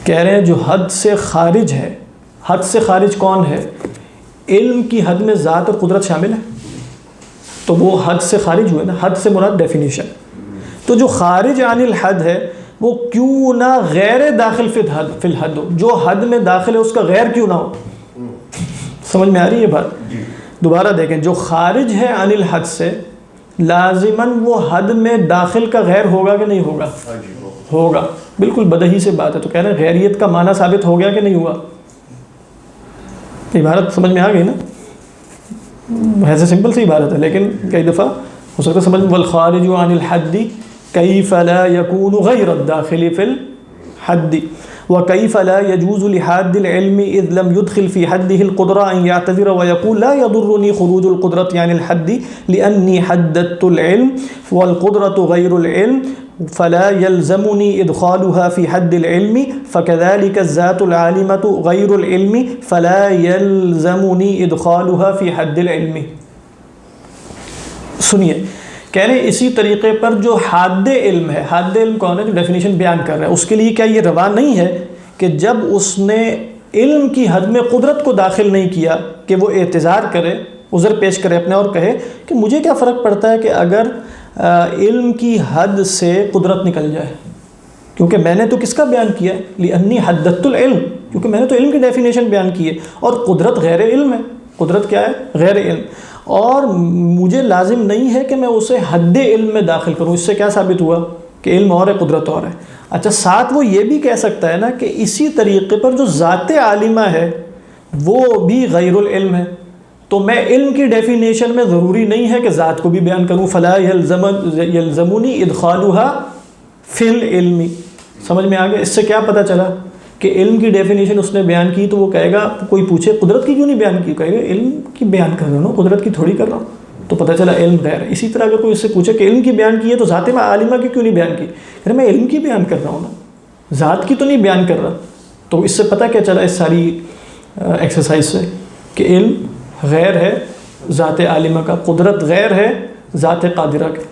کہہ رہے ہیں جو حد سے خارج ہے. حد سے خارج کون ہے؟ علم کی حد میں ذات اور قدرت شامل ہے، تو وہ حد سے خارج ہوئے نا. حد سے مراد ڈیفینیشن. تو جو خارج عن الحد ہے وہ کیوں نہ غیر داخل فی الحد ہو، جو حد میں داخل ہے اس کا غیر کیوں نہ ہو. سمجھ میں آ رہی ہے بات؟ دوبارہ دیکھیں، جو خارج ہے عن الحد سے لازماً وہ حد میں داخل کا غیر ہوگا کہ نہیں ہوگا؟ ہوگا. بالکل بدہی سے بات ہے. تو کہہ رہے ہیں غیریت کا معنی ثابت ہو گیا کہ نہیں ہوا؟ عبارت سمجھ میں آ گئی نا؟ ایسے سمپل سی عبارت ہے لیکن کئی دفعہ ہو سکتا ہے سمجھ. والخارج عن الحد كيف لا يكون غير الداخل في الحد وكيف لا يجوز لحاد العلم إذ لم يدخل في حده القدرة أن يعتذر ويقول لا يضرني خروج القدرة عن الحد لأني حددت العلم والقدرة غير العلم فلا يلزمني إدخالها في حد العلم فكذلك الذات العالمة غير العلم فلا يلزمني إدخالها في حد العلم. سنیے، کہہ رہے ہیں اسی طریقے پر جو حاد علم ہے، حاد علم کون ہے؟ جو ڈیفینیشن بیان کر رہا ہے، اس کے لیے کیا یہ روا نہیں ہے کہ جب اس نے علم کی حد میں قدرت کو داخل نہیں کیا کہ وہ اعتذار کرے، عذر پیش کرے اپنے اور کہے کہ مجھے کیا فرق پڑتا ہے کہ اگر علم کی حد سے قدرت نکل جائے، کیونکہ میں نے تو کس کا بیان کیا؟ لِأَنِّي حَدَّدْتُ الْعِلْم، کیونکہ میں نے تو علم کی ڈیفینیشن بیان کی ہے، اور قدرت غیر علم ہے، قدرت کیا ہے؟ غیر علم، اور مجھے لازم نہیں ہے کہ میں اسے حد علم میں داخل کروں۔ اس سے کیا ثابت ہوا کہ علم اور ہے، قدرت اور ہے۔ اچھا، ساتھ وہ یہ بھی کہہ سکتا ہے نا کہ اسی طریقے پر جو ذات عالمہ ہے وہ بھی غیر العلم ہے، تو میں علم کی ڈیفینیشن میں ضروری نہیں ہے کہ ذات کو بھی بیان کروں، فلا یلزمنی ادخالها فی العلم۔ سمجھ میں آ گیا؟ اس سے کیا پتہ چلا کہ علم کی ڈیفینیشن اس نے بیان کی، تو وہ کہے گا، کوئی پوچھے قدرت کی کیوں نہیں بیان کی، کہے گا علم کی بیان کر رہا ہوں، قدرت کی تھوڑی کر رہا ہوں، تو پتہ چلا علم غیر ہے۔ اسی طرح اگر کوئی اس سے پوچھے کہ علم کی بیان کی ہے تو ذات عالمہ کی کیوں نہیں بیان کی، یعنی میں علم کی بیان کر رہا ہوں نا، ذات کی تو نہیں بیان کر رہا۔ تو اس سے پتہ کیا چلا اس ساری ایکسرسائز سے کہ علم غیر ہے ذات عالمہ کا، قدرت غیر ہے ذات قادرہ کا،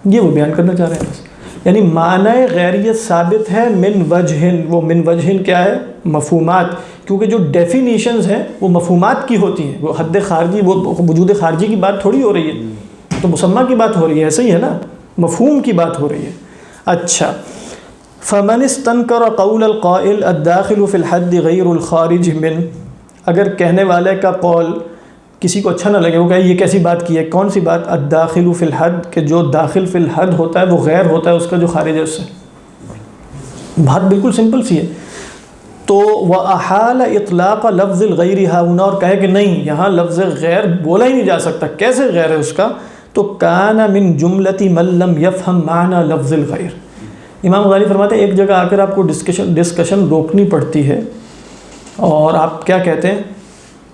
یہ وہ بیان کرنا چاہ رہے ہیں بس۔ یعنی معنی غیریت ثابت ہے من وجہن، وہ من وجہن کیا ہے؟ مفہومات، کیونکہ جو ڈیفینیشنز ہیں وہ مفہومات کی ہوتی ہیں، وہ حد خارجی، وہ وجود خارجی کی بات تھوڑی ہو رہی ہے، تو مسمى کی بات ہو رہی ہے، ایسے ہی ہے نا، مفہوم کی بات ہو رہی ہے۔ اچھا، فمن استنکر قول القائل الداخل فی الحد غیر الخارج من، اگر کہنے والے کا قول کسی کو اچھا نہ لگے، وہ کہے یہ کیسی بات کی ہے، کون سی بات؟ الداخل فی الحد، کہ جو داخل فی الحد ہوتا ہے وہ غیر ہوتا ہے اس کا جو خارج ہے اس سے، بات بالکل سمپل سی ہے۔ تو وَأَحَالَ إِطْلَاقَ لَفْظِ الْغَيْرِ هَاهُنَا، اور کہے کہ نہیں یہاں لفظ غیر بولا ہی نہیں جا سکتا، کیسے غیر ہے اس کا؟ تو كَانَ مِن جُمْلَةِ مَن لَّمْ يَفْهَمْ مَعْنَى لَفْظِ الْغَيْرِ۔ امام غزالی فرماتے ہیں ایک جگہ آ کر آپ کو ڈسکشن روکنی پڑتی ہے، اور آپ کیا کہتے ہیں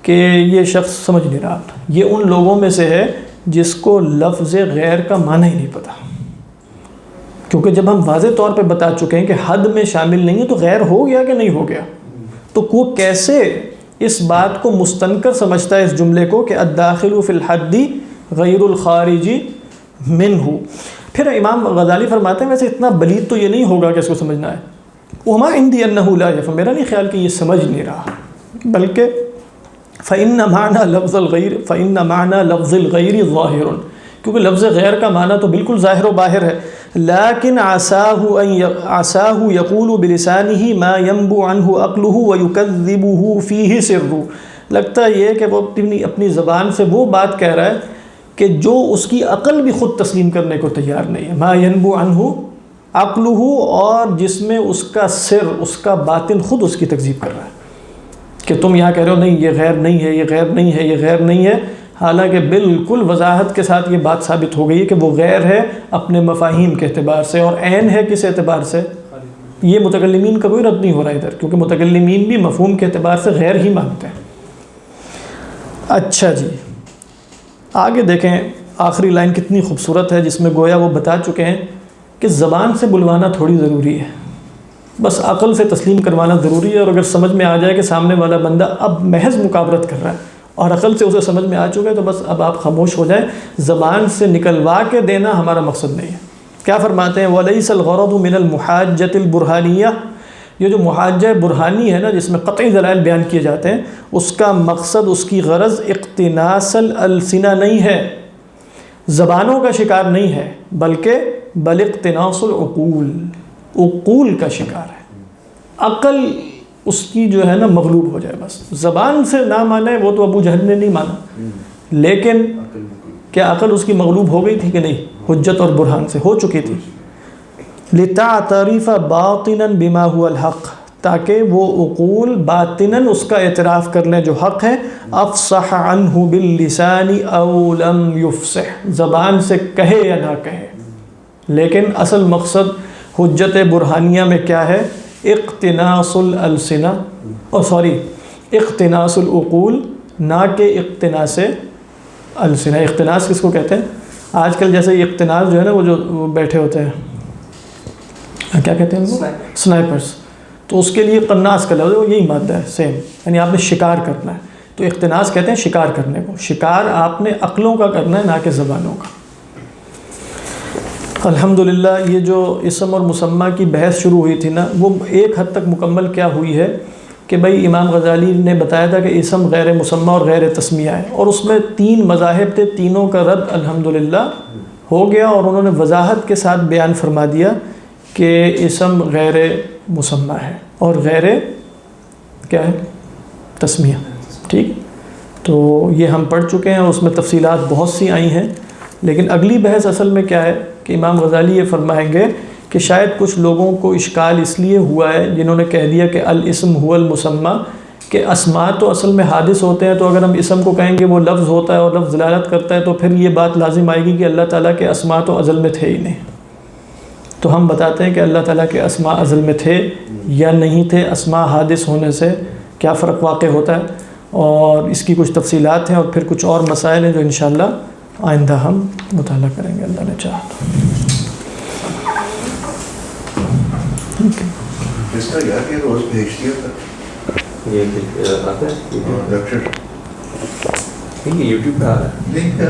کہ یہ شخص سمجھ نہیں رہا، یہ ان لوگوں میں سے ہے جس کو لفظ غیر کا معنی ہی نہیں پتہ، کیونکہ جب ہم واضح طور پہ بتا چکے ہیں کہ حد میں شامل نہیں ہے تو غیر ہو گیا کہ نہیں ہو گیا، تو وہ کیسے اس بات کو مستنکر سمجھتا ہے اس جملے کو کہ الداخل فی الحد غیر الخارج منہ۔ پھر امام غزالی فرماتے ہیں ویسے اتنا بلید تو یہ نہیں ہوگا کہ اس کو سمجھنا ہے، وما عندی انہ لا یفهم، میرا نہیں خیال کہ یہ سمجھ نہیں رہا، بلکہ فإن معنى لفظ الغیر، فإن معنى لفظ الغیر ظاہر، کیونکہ لفظ غیر کا معنی تو بالکل ظاہر و باہر ہے، لیکن عساہ یقول بلسانہ ما ينبع عنہ عقلہ ویکذبہ فیہ سرہ، لگتا ہے یہ کہ وہ اپنی زبان سے وہ بات کہہ رہا ہے کہ جو اس کی عقل بھی خود تسلیم کرنے کو تیار نہیں ہے، ما ينبع عنہ عقلہ، اور جس میں اس کا سر، اس کا باطن خود اس کی تکذیب کر رہا ہے کہ تم یہاں کہہ رہے ہو نہیں یہ غیر نہیں ہے، یہ غیر نہیں ہے، یہ غیر نہیں ہے، حالانکہ بالکل وضاحت کے ساتھ یہ بات ثابت ہو گئی ہے کہ وہ غیر ہے اپنے مفاہیم کے اعتبار سے، اور عین ہے کس اعتبار سے؟ یہ متکلمین کا کوئی رد نہیں ہو رہا ادھر، کیونکہ متکلمین بھی مفہوم کے اعتبار سے غیر ہی مانتے ہیں۔ اچھا جی، آگے دیکھیں آخری لائن کتنی خوبصورت ہے، جس میں گویا وہ بتا چکے ہیں کہ زبان سے بلوانا تھوڑی ضروری ہے، بس عقل سے تسلیم کروانا ضروری ہے، اور اگر سمجھ میں آ جائے کہ سامنے والا بندہ اب محض مکابرت کر رہا ہے اور عقل سے اسے سمجھ میں آ چکا ہے تو بس اب آپ خاموش ہو جائیں، زبان سے نکلوا کے دینا ہمارا مقصد نہیں ہے۔ کیا فرماتے ہیں؟ وَلَيْسَ الْغَرَضُ مِنَ الْمُحَاجَّةِ الْبُرْهَانِيَّةِ، یہ جو محاجہ برہانی ہے نا، جس میں قطعی دلائل بیان کیے جاتے ہیں، اس کا مقصد، اس کی غرض اقتناص الالسنہ نہیں ہے، زبانوں کا شکار نہیں ہے، بلکہ بل اقتناص العقول، عقول کا شکار ہے، عقل اس کی جو ہے نا مغلوب ہو جائے، بس زبان سے نہ مانے، وہ تو ابو جہل نے نہیں مانا، لیکن کیا عقل اس کی مغلوب ہو گئی تھی کہ نہیں؟ حجت اور برہان سے ہو چکی تھی۔ لِتَعْتَرِفَ بَاطِنًا بِمَا هُوَ الْحَقِّ، تاکہ وہ عقول باطناً اس کا اعتراف کر لیں جو حق ہے، افصح عنہ باللسان او لم یفصح، زبان سے کہے یا نہ کہے، لیکن اصل مقصد حجت برہانیہ میں کیا ہے؟ اقتناص الالسنہ، اقتناص العقول، نہ کہ اقتناص السنہ۔ اقتناص کس کو کہتے ہیں؟ آج کل جیسے یہ اقتناص جو ہے نا، وہ جو بیٹھے ہوتے ہیں کیا کہتے ہیں ان کو؟ سنائپرز، تو اس کے لیے قناص کا لفظ ہے، وہ یہی مادہ ہے سیم، یعنی آپ نے شکار کرنا ہے، تو اقتناص کہتے ہیں شکار کرنے کو، شکار آپ نے عقلوں کا کرنا ہے نہ کہ زبانوں کا۔ الحمدللہ یہ جو اسم اور مسمہ کی بحث شروع ہوئی تھی نا، وہ ایک حد تک مکمل کیا ہوئی ہے کہ بھائی امام غزالی نے بتایا تھا کہ اسم غیر مسمہ اور غیر تسمیہ ہے، اور اس میں 3 مذاہب تھے، تینوں کا رد الحمدللہ ہو گیا، اور انہوں نے وضاحت کے ساتھ بیان فرما دیا کہ اسم غیر مسمہ ہے اور غیر کیا ہے تسمیہ. ٹھیک، تو یہ ہم پڑھ چکے ہیں، اس میں تفصیلات بہت سی آئی ہیں. لیکن اگلی بحث اصل میں کیا ہے کہ امام غزالی یہ فرمائیں گے کہ شاید کچھ لوگوں کو اشکال اس لیے ہوا ہے جنہوں نے کہہ دیا کہ الاسم هو المسمى، کہ اسماء تو اصل میں حادث ہوتے ہیں، تو اگر ہم اسم کو کہیں گے وہ لفظ ہوتا ہے اور لفظ دلالت کرتا ہے، تو پھر یہ بات لازم آئے گی کہ اللہ تعالیٰ کے اسماء تو ازل میں تھے ہی نہیں. تو ہم بتاتے ہیں کہ اللہ تعالیٰ کے اسماء ازل میں تھے یا نہیں تھے، اسماء حادث ہونے سے کیا فرق واقع ہوتا ہے، اور اس کی کچھ تفصیلات ہیں، اور پھر کچھ اور مسائل ہیں جو انشاءاللہ آئندہ ہم مطالعہ کریں گے اللہ نے چاہا تو. اس کا یار کہ روز بھیج دیا یہ آتا ہے لیکچر یوٹیوب پہ آ رہا ہے.